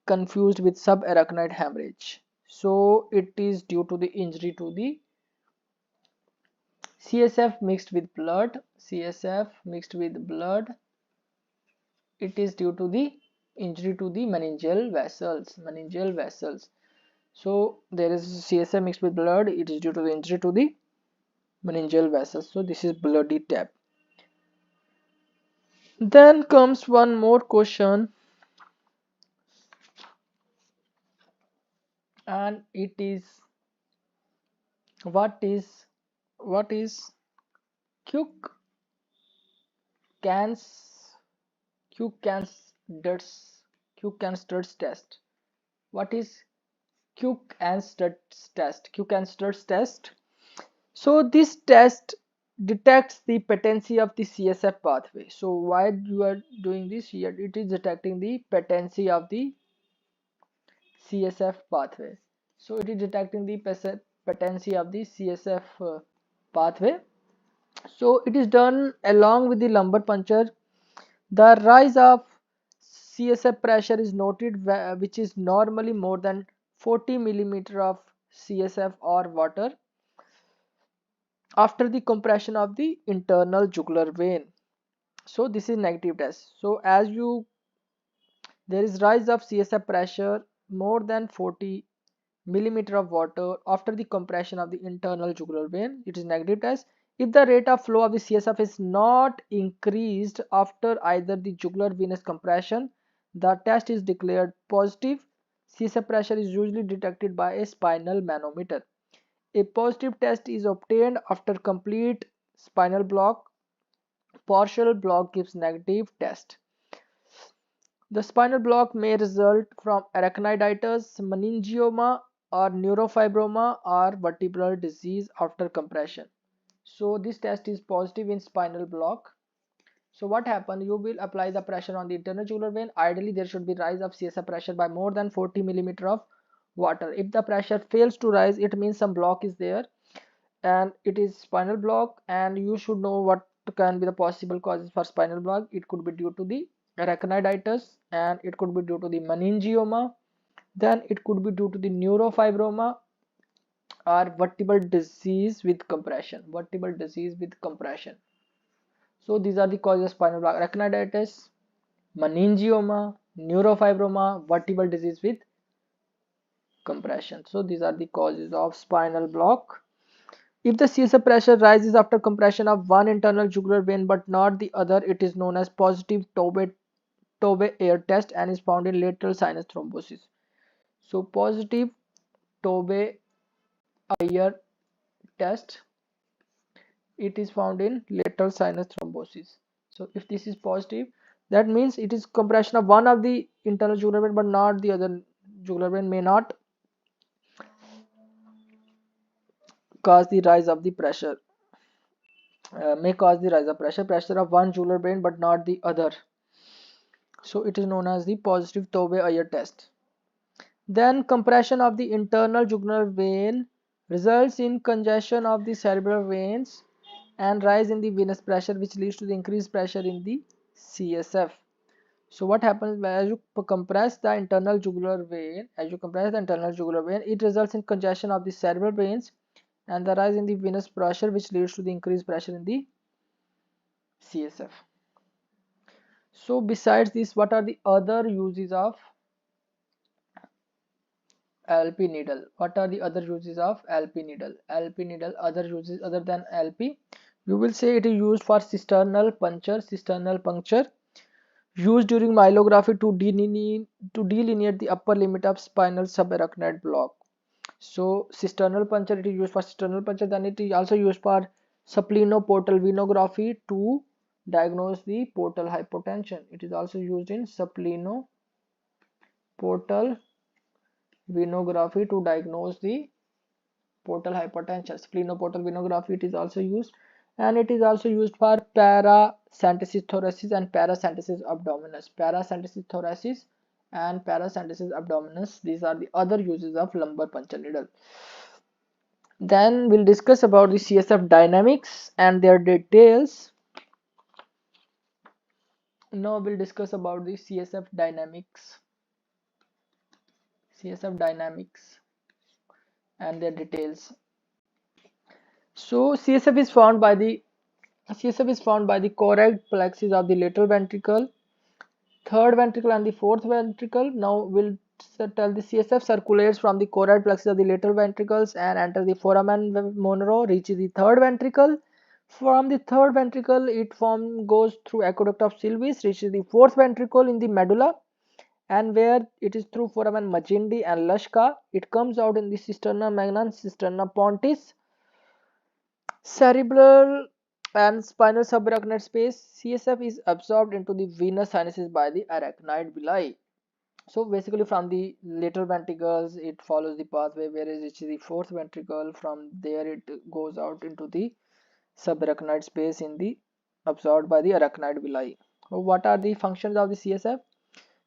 confused with subarachnoid hemorrhage. So it is due to the injury to the CSF mixed with blood. CSF mixed with blood. It is due to the injury to the meningeal vessels. Meningeal vessels. So there is CSF mixed with blood. It is due to the injury to the meningeal vessels. So this is bloody tap. Then comes one more question, and it is what is Cook cans Cook and Studs test? What is Cook and Studs test? Cook and Studs test. So this test detects the patency of the CSF pathway. So why you are doing this here? It is detecting the patency of the CSF pathway. So it is detecting the patency of the CSF pathway. So it is done along with the lumbar puncture. The rise of CSF pressure is noted, which is normally more than 40 millimeter of CSF or water after the compression of the internal jugular vein. So this is negative test. So as there is rise of CSF pressure more than 40 millimeter of water after the compression of the internal jugular vein, it is negative test. If the rate of flow of the CSF is not increased after either the jugular venous compression, the test is declared positive. CSF pressure is usually detected by a spinal manometer. A positive test is obtained after complete spinal block. Partial block gives negative test. The spinal block may result from arachniditis, meningioma, or neurofibroma, or vertebral disease after compression. So this test is positive in spinal block. So what happens? You will apply the pressure on the internal jugular vein. Ideally, there should be rise of CSF pressure by more than 40 millimeter of water. If the pressure fails to rise, it means some block is there, and it is spinal block. And you should know what can be the possible causes for spinal block. It could be due to the arachniditis, and it could be due to the meningioma. Then it could be due to the neurofibroma or vertebral disease with compression. Vertebral disease with compression. So these are the causes of spinal block: arachniditis, meningioma, neurofibroma, vertebral disease with compression. So these are the causes of spinal block. If the CSF pressure rises after compression of one internal jugular vein but not the other, it is known as positive Tobbe air test and is found in lateral sinus thrombosis. So positive Tobbe year test, it is found in lateral sinus thrombosis. So if this is positive, that means it is compression of one of the internal jugular vein but not the other jugular vein, may not cause the rise of the pressure, may cause the rise of pressure of one jugular vein but not the other. So it is known as the positive Tobbe-Ayer test. Then compression of the internal jugular vein results in congestion of the cerebral veins and rise in the venous pressure, which leads to the increased pressure in the CSF. So what happens as you compress the internal jugular vein, it results in congestion of the cerebral veins and the rise in the venous pressure, which leads to the increased pressure in the CSF. So besides this, what are the other uses of LP needle? What are the other uses of LP needle? LP needle, other uses other than LP, you will say it is used for cisternal puncture. Cisternal puncture used during myelography to delineate the upper limit of spinal subarachnoid block. So cisternal puncture, it is used for cisternal puncture. Then it is also used for splenoportal venography to diagnose the portal hypotension. It is also used in splenoportal venography to diagnose the portal hypertension. Splenoportal venography, it is also used, and it is also used for paracentesis thoracis and paracentesis abdominis. Paracentesis thoracis and paracentesis abdominis, these are the other uses of lumbar puncture needle. Then we'll discuss about the CSF dynamics and their details. Now we'll discuss about the CSF dynamics. CSF dynamics and their details. So CSF is found by the choroid plexus of the lateral ventricle, third ventricle and the fourth ventricle. Now we'll tell the CSF circulates from the choroid plexus of the lateral ventricles and enter the foramen Monro, reaches the third ventricle. From the third ventricle, it goes through aqueduct of Sylvis, reaches the fourth ventricle in the medulla, and where it is through foramen Magendie and Luschka, it comes out in the cisterna magna, cisterna pontis, cerebral and spinal subarachnoid space. CSF is absorbed into the venous sinuses by the arachnoid villi. So basically from the lateral ventricles, it follows the pathway, whereas it is the fourth ventricle. From there it goes out into the subarachnoid space in the absorbed by the arachnoid villi. So what are the functions of the CSF?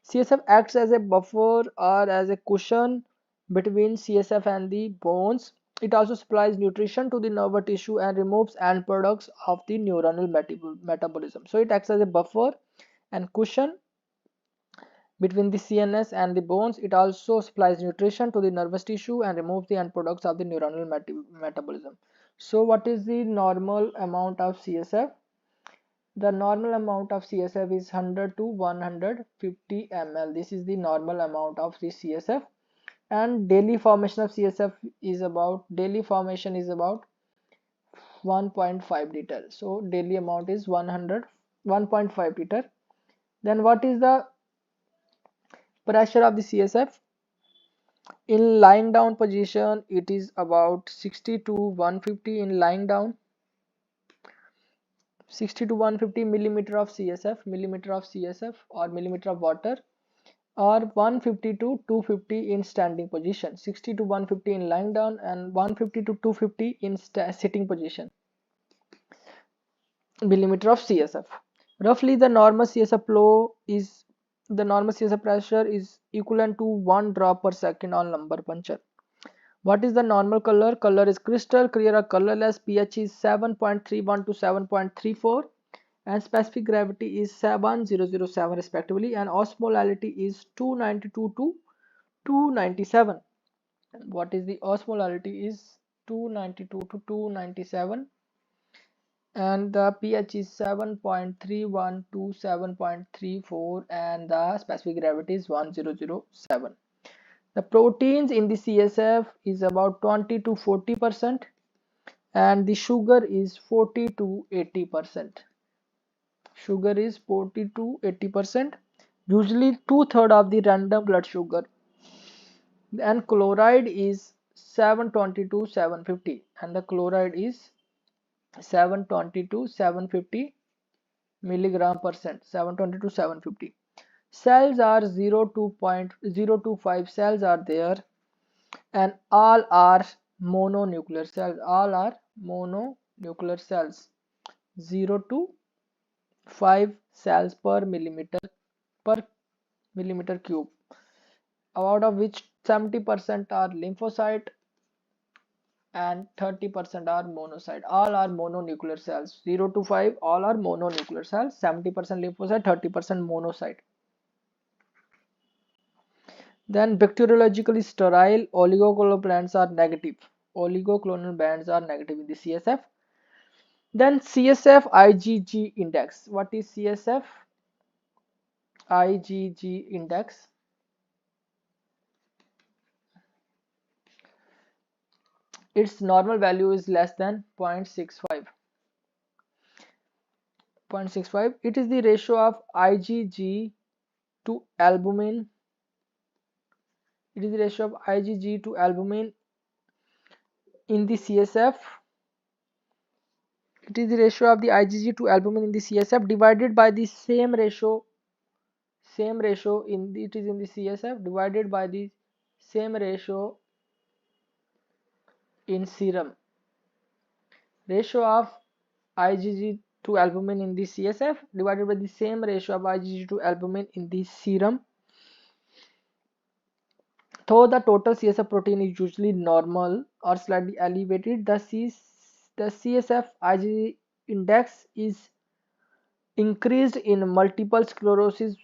CSF acts as a buffer or as a cushion between CSF and the bones. It also supplies nutrition to the nerve tissue and removes end products of the neuronal metabolism. So it acts as a buffer and cushion between the CNS and the bones. It also supplies nutrition to the nervous tissue and removes the end products of the neuronal metabolism. So what is the normal amount of CSF? The normal amount of CSF is 100 to 150 ml. This is the normal amount of the CSF, and daily formation of CSF is about 1.5 liter. So daily amount is 1.5 liter. Then what is the pressure of the CSF? In lying down position, it is about 60 to 150 in lying down. 60 to 150 millimeter of CSF or millimeter of water, or 150 to 250 in standing position. 60 to 150 in lying down and 150 to 250 in sitting position, millimeter of CSF. Roughly the normal CSF pressure is equivalent to 1 drop per second on lumbar puncture. What is the normal color? Color is crystal clear or colorless. pH is 7.31 to 7.34 and specific gravity is 7007 respectively, and osmolality is 292 to 297. What is the osmolality? Is 292 to 297, and the pH is 7.31 to 7.34 and the specific gravity is 1007. The proteins in the CSF is about 20 to 40% and the sugar is 40 to 80%. Sugar is 40 to 80%, usually 2/3 of the random blood sugar, and chloride is 720 to 750 and the chloride is 720 to 750 milligram percent. 720 to 750. Cells are 0 to 0.025 cells are there, and all are mononuclear cells. All are mononuclear cells. 0 to 5 cells per millimeter cube, out of which 70% are lymphocyte and 30% are monocyte. All are mononuclear cells. 0 to 5 all are mononuclear cells, 70% lymphocyte, 30% monocyte. Then bacteriologically sterile oligoclonal bands are negative. Oligoclonal bands are negative in the CSF. Then CSF IgG index. What is CSF IgG index? Its normal value is less than 0.65. 0.65. It is the ratio of IgG to albumin. It is the ratio of IgG to albumin in the CSF. It is the ratio of the IgG to albumin in the CSF divided by the same ratio in the, it is in the CSF divided by the same ratio in serum. Ratio of IgG to albumin in the CSF divided by the same ratio of IgG to albumin in the serum. Though the total CSF protein is usually normal or slightly elevated, the CSF IgG index is increased in multiple sclerosis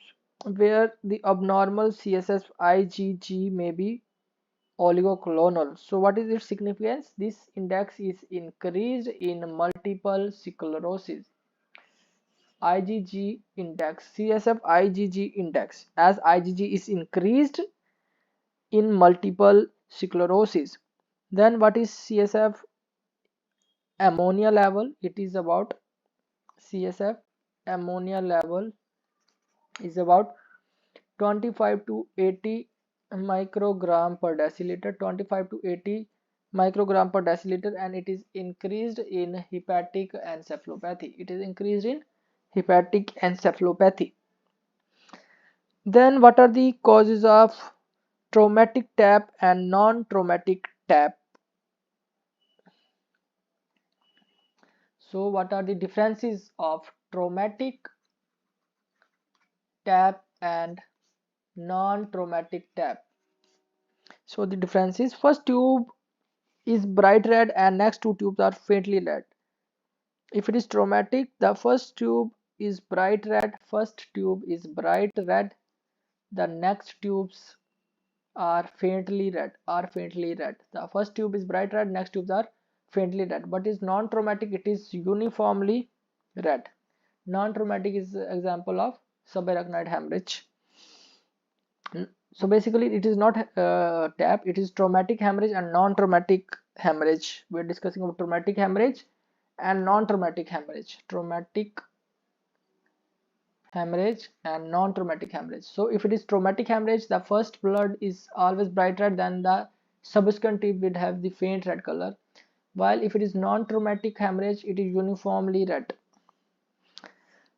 where the abnormal CSF IgG may be oligoclonal. So what is its significance? This index is increased in multiple sclerosis. IgG index, CSF IgG index, as IgG is increased in multiple sclerosis. Then what is CSF ammonia level? It is about CSF ammonia level is about 25 to 80 microgram per deciliter, 25 to 80 microgram per deciliter, and it is increased in hepatic encephalopathy. It is increased in hepatic encephalopathy. Then what are the causes of traumatic TAP and non-traumatic TAP? So what are the differences of traumatic TAP and non-traumatic TAP? So the difference is, first tube is bright red and next two tubes are faintly red. If it is traumatic, the first tube is bright red, the next tubes are faintly red, The first tube is bright red, next tubes are faintly red. But is non-traumatic, it is uniformly red. Non-traumatic is example of subarachnoid hemorrhage. So basically it is not TAP, it is traumatic hemorrhage and non-traumatic hemorrhage. We are discussing about traumatic hemorrhage and non-traumatic hemorrhage. Traumatic hemorrhage and non-traumatic hemorrhage. So if it is traumatic hemorrhage, the first blood is always bright red, then the subsequent tube would have the faint red color. While if it is non-traumatic hemorrhage, it is uniformly red.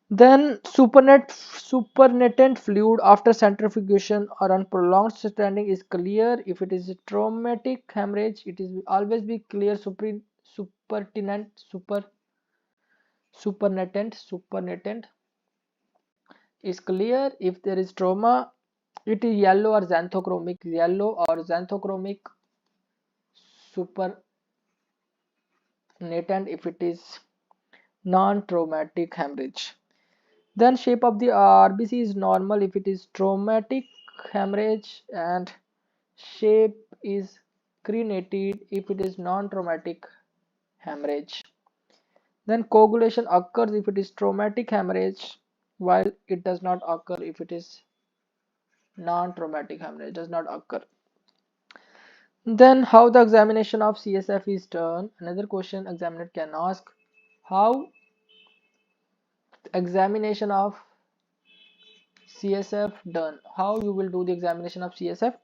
Then supernatant fluid after centrifugation or on prolonged standing is clear. If it is a traumatic hemorrhage, it is always be clear. Supernatant is clear. If there is trauma, it is yellow or xanthochromic, supernatant if it is non-traumatic hemorrhage. Then shape of the RBC is normal if it is traumatic hemorrhage, and shape is crenated if it is non-traumatic hemorrhage. Then coagulation occurs if it is traumatic hemorrhage, while it does not occur if it is non-traumatic hemorrhage, does not occur. Then how the examination of CSF is done. Another question examiner can ask, how examination of CSF done? How you will do the examination of CSF?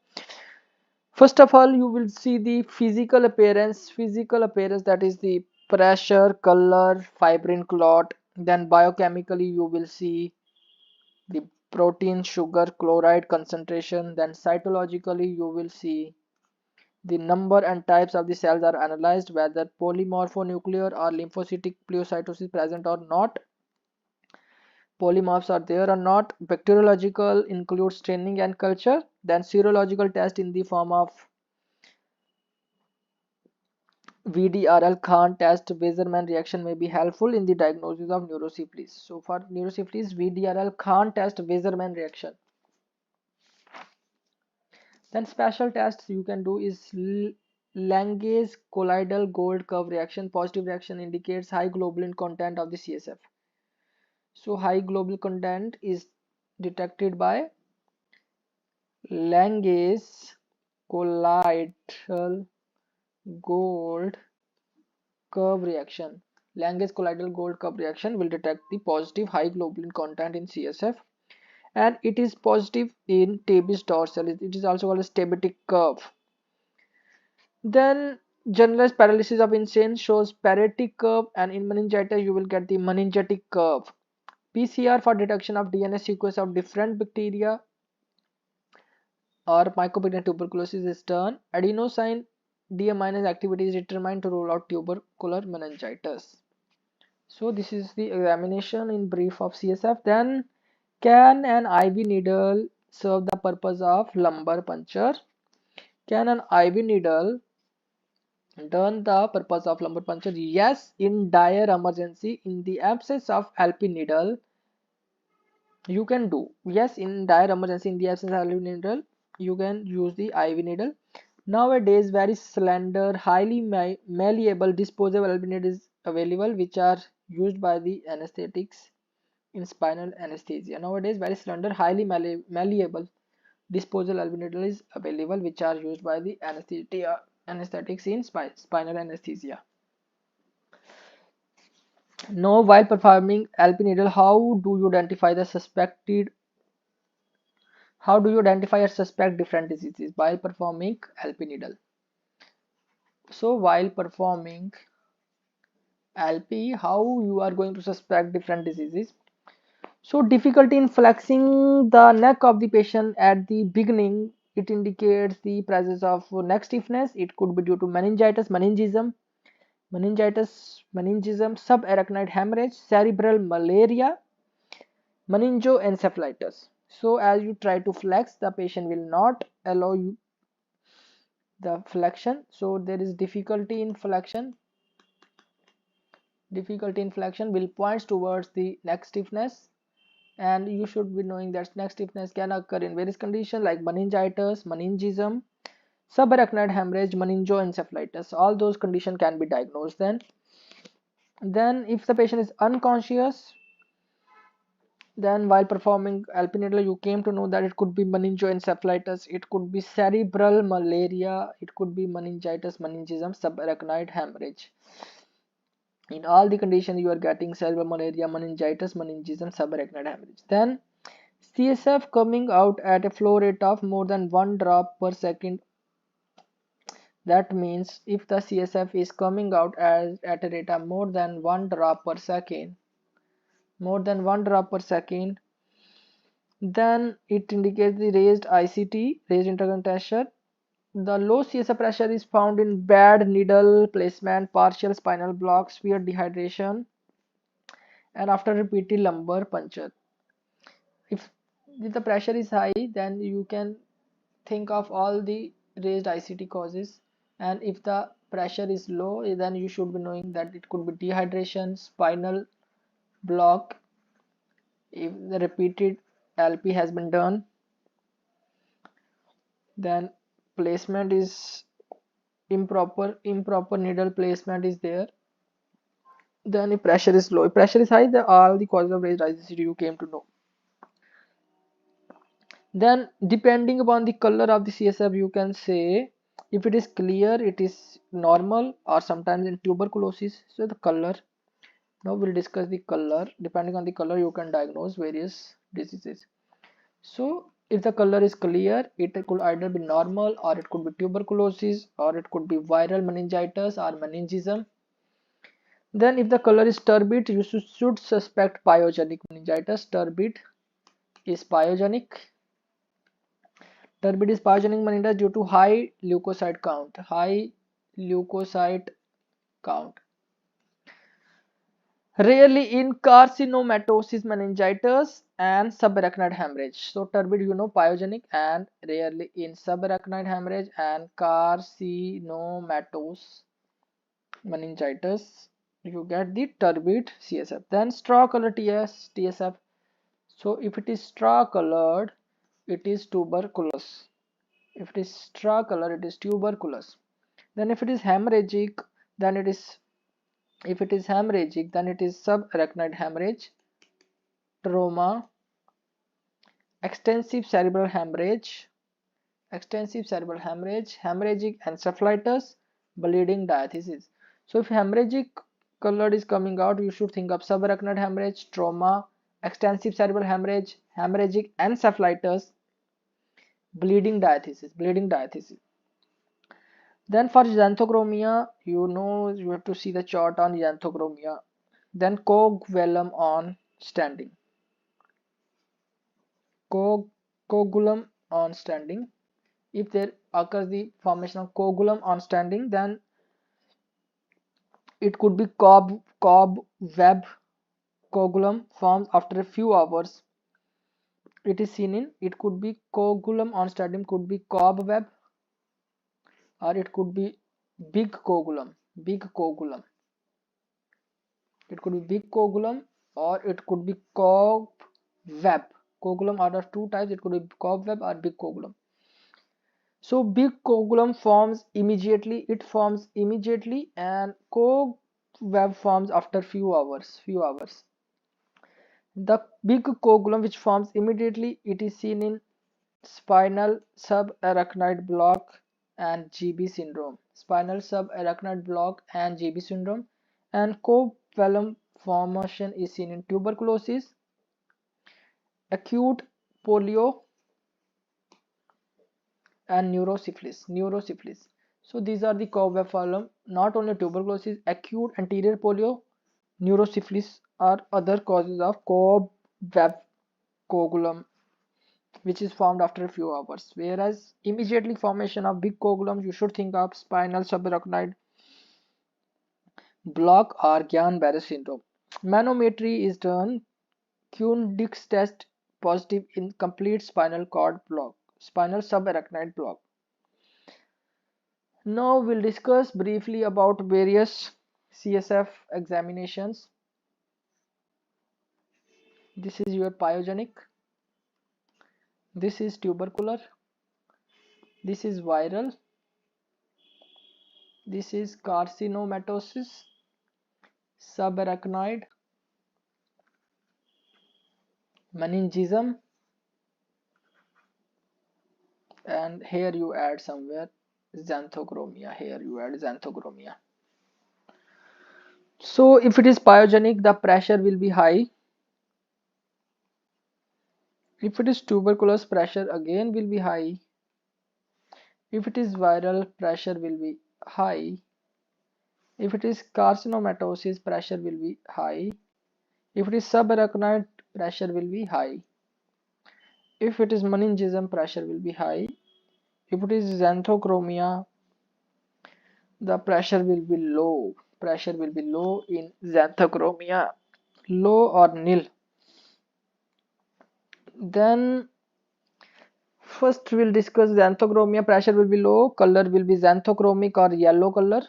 First of all, you will see the physical appearance. That is the pressure, color, fibrin clot. Then biochemically you will see the protein, sugar, chloride concentration. Then cytologically you will see the number and types of the cells are analyzed, whether polymorphonuclear or lymphocytic pleocytosis present or not, polymorphs are there or not. Bacteriological includes staining and culture. Then serological test in the form of VDRL Khan test Weizmann reaction may be helpful in the diagnosis of neurosyphilis. So for neurosyphilis, VDRL Khan test Weizmann reaction. Then special tests you can do is Lange's colloidal gold curve reaction. Positive reaction indicates high globulin content of the CSF. So high globulin content is detected by Lange's colloidal gold curve reaction. Lange's colloidal gold curve reaction will detect the positive high globulin content in CSF, and it is positive in tabes dorsal. It is also called as tabetic curve. Then generalized paralysis of insane shows parietic curve, and in meningitis you will get the meningitic curve. PCR for detection of DNA sequence of different bacteria or mycobacterial tuberculosis is done. Adenosine D- activity is determined to rule out tubercular meningitis. So this is the examination in brief of CSF. Then can an IV needle serve the purpose of lumbar puncture? Can an IV needle done the purpose of lumbar puncture? Yes, in dire emergency. In the absence of Alpine needle, you can do. Yes, in dire emergency, in the absence of Alpine needle, you can use the IV needle. Nowadays, very slender, highly malleable, disposable Alpine needle is available, which are used by the anesthetics in spinal anesthesia. Nowadays, very slender, highly malleable, disposable Alpine needle is available, which are used by the anesthetics in spinal anesthesia. Now, while performing Alpine needle, how do you identify a suspect different diseases while performing Alpine needle? So while performing LP, how you are going to suspect different diseases? So difficulty in flexing the neck of the patient at the beginning, it indicates the presence of neck stiffness. It could be due to meningism, subarachnoid hemorrhage, cerebral malaria, meningoencephalitis. So as you try to flex, the patient will not allow you the flexion. So there is difficulty in flexion. Will points towards the neck stiffness, and you should be knowing that neck stiffness can occur in various conditions like meningitis, meningism, subarachnoid hemorrhage, meningoencephalitis. All those conditions can be diagnosed. Then if the patient is unconscious, then while performing Alpine needle, you came to know that it could be meningoencephalitis, it could be cerebral malaria, it could be meningitis, meningism, subarachnoid hemorrhage. In all the conditions, you are getting cerebral malaria, meningitis, meningism, subarachnoid hemorrhage. Then CSF coming out at a flow rate of more than 1 drop per second. That means if the CSF is coming out at a rate of more than 1 drop per second, then it indicates the raised ICT, raised intercurrent pressure. The low CSF pressure is found in bad needle placement, partial spinal block, severe dehydration, and after repeated lumbar puncture. If the pressure is high, then you can think of all the raised ICT causes, and if the pressure is low, then you should be knowing that it could be dehydration, spinal block, if the repeated LP has been done, then placement is improper needle placement is there. Then if pressure is low, if pressure is high, all the causes of raised ICT you came to know. Then depending upon the color of the CSF, you can say if it is clear, it is normal, or sometimes in tuberculosis. So the color, now we'll discuss the color. Depending on the color, you can diagnose various diseases. So If the color is clear, it could either be normal, or it could be tuberculosis, or it could be viral meningitis or meningism. Then if the color is turbid, you should suspect pyogenic meningitis. Turbid is pyogenic. Turbid is pyogenic meningitis due to high leukocyte count. High leukocyte count. Rarely in carcinomatosis, meningitis, and subarachnoid hemorrhage. So turbid, pyogenic, and rarely in subarachnoid hemorrhage and carcinomatous meningitis. You get the turbid CSF. Then straw color TSF. So if it is straw colored, it is tuberculous. If it is straw color, it is tuberculous. Then if it is hemorrhagic, then it is subarachnoid hemorrhage, trauma, extensive cerebral hemorrhage, hemorrhagic encephalitis, bleeding diathesis. So if hemorrhagic color is coming out, you should think of subarachnoid hemorrhage, trauma, extensive cerebral hemorrhage, hemorrhagic encephalitis, bleeding diathesis. Then for Xanthogromia, you have to see the chart on Xanthogromia. Then coagulum on standing. Coagulum on standing. If there occurs the formation of coagulum on standing, then it could be cobweb coagulum formed after a few hours. It is seen in, it could be coagulum on standing, could be cobweb, or it could be big coagulum. It could be big coagulum, or it could be cobweb. Coagulum are of two types. It could be cobweb or big coagulum. So big coagulum forms immediately. And cobweb forms after few hours. The big coagulum which forms immediately, it is seen in spinal subarachnoid block and GB syndrome. And coagulum formation is seen in tuberculosis, acute polio, and neurosyphilis. So these are the cobweb problem. Not only tuberculosis, acute anterior polio, neurosyphilis are other causes of cobweb coagulum, which is formed after a few hours. Whereas immediately formation of big coagulum, you should think of spinal subarachnoid block or Guillain-Barré syndrome. Manometry is done. Kuhn-Dix test positive in complete spinal cord block, spinal subarachnoid block. Now we'll discuss briefly about various CSF examinations. This is your pyogenic, this is tubercular, this is viral, this is carcinomatosis, subarachnoid, meningism, and here you add somewhere Xanthogromia. So if it is pyogenic, the pressure will be high. If it is tuberculous, pressure again will be high. If it is viral, pressure will be high. If it is carcinomatosis, pressure will be high. If it is subarachnoid, pressure will be high. If it is meningism, pressure will be high. If it is Xanthogromia, the pressure will be low. In Xanthogromia, low or nil. Then first we'll discuss Xanthogromia. Pressure will be low, color will be xanthochromic or yellow color.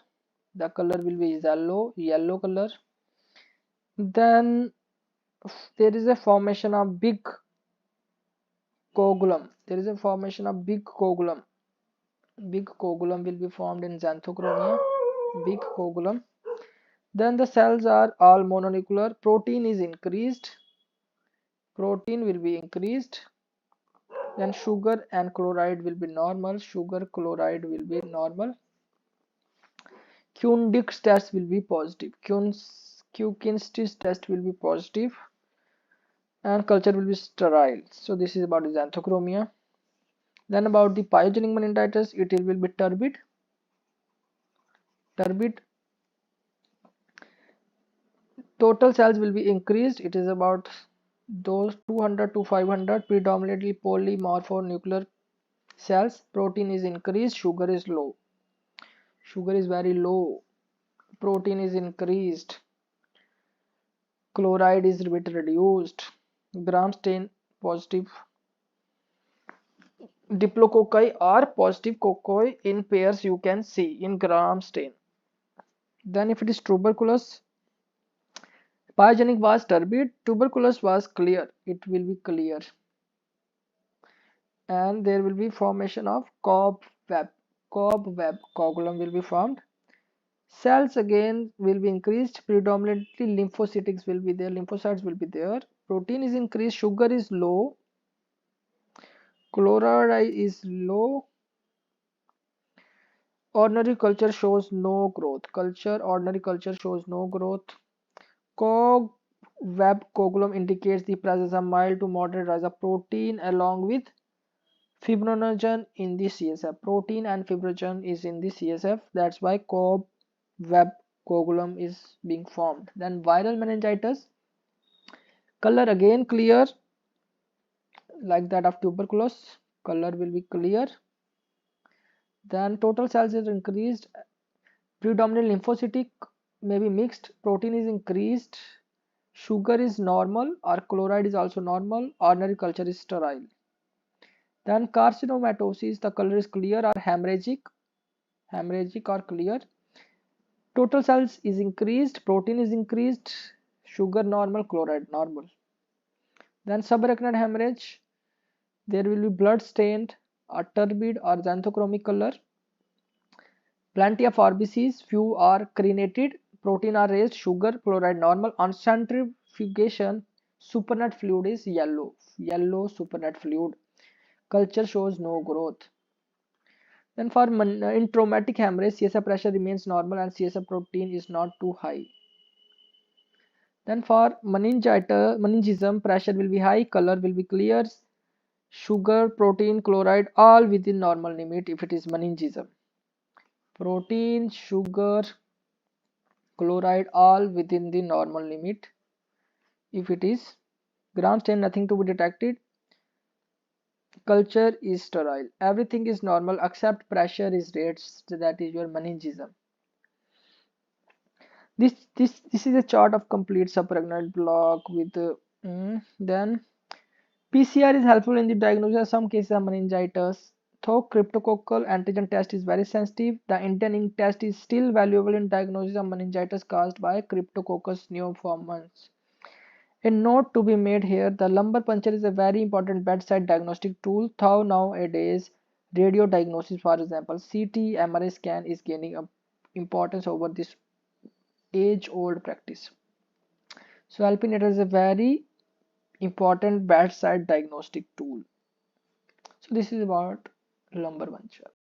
The color will be yellow color. Then there is a formation of big coagulum. Big coagulum will be formed in Xanthogromia. Big coagulum. Then the cells are all mononuclear. Protein will be increased. Then sugar and chloride will be normal. Kuhn-Dix test will be positive. Kuhn-Dix test will be positive. and culture will be sterile. So this is about the Xanthogramia. Then about the pyogenic meningitis, it will be turbid. Total cells will be increased. It is about those 200 to 500, predominantly polymorphonuclear cells. Protein is increased, sugar is low. Sugar is very low. Protein is increased. Chloride is a bit reduced. Gram stain positive. Diplococci are positive cocci in pairs, you can see in gram stain. Then if it is tuberculous, pyogenic was turbid, tuberculous was clear, it will be clear. And there will be formation of cobweb coagulum will be formed. Cells again will be increased, predominantly lymphocytics will be there, lymphocytes will be there. Protein is increased, sugar is low, chloride is low. Ordinary culture shows no growth. Ordinary culture shows no growth. Cobweb coagulum indicates the presence of mild to moderate rise of protein along with fibrinogen in the CSF. Protein and fibrinogen is in the CSF. That's why cobweb coagulum is being formed. Then viral meningitis. Color again clear, like that of tuberculosis. Color will be clear. Then total cells is increased. Predominant lymphocytic may be mixed. Protein is increased. Sugar is normal or chloride is also normal. Ordinary culture is sterile. Then carcinomatosis, the color is clear or hemorrhagic or clear. Total cells is increased, protein is increased, sugar normal, chloride normal. Then subarachnoid hemorrhage, there will be blood stained or turbid or xanthochromic color. Plenty of RBCs, few are crenated, protein are raised, sugar, chloride normal. On centrifugation, supernet fluid is yellow supernet fluid. Culture shows no growth. Then for in traumatic hemorrhage, CSF pressure remains normal and CSF protein is not too high. Then for meningism, pressure will be high, color will be clear, sugar, protein, chloride all within normal limit if it is meningism. Protein, sugar, chloride all within the normal limit if it is gram stain, nothing to be detected. Culture is sterile, everything is normal except pressure is raised, that is your meningism. This is a chart of complete subarachnoid block with then PCR is helpful in the diagnosis of some cases of meningitis. Though cryptococcal antigen test is very sensitive, the Indian ink test is still valuable in diagnosis of meningitis caused by Cryptococcus neoformans. A note to be made here, the lumbar puncture is a very important bedside diagnostic tool, though nowadays radio diagnosis, for example CT, MRI scan is gaining importance over this age-old practice. So Alpine Needle is a very important bedside diagnostic tool. So this is about lumbar puncture.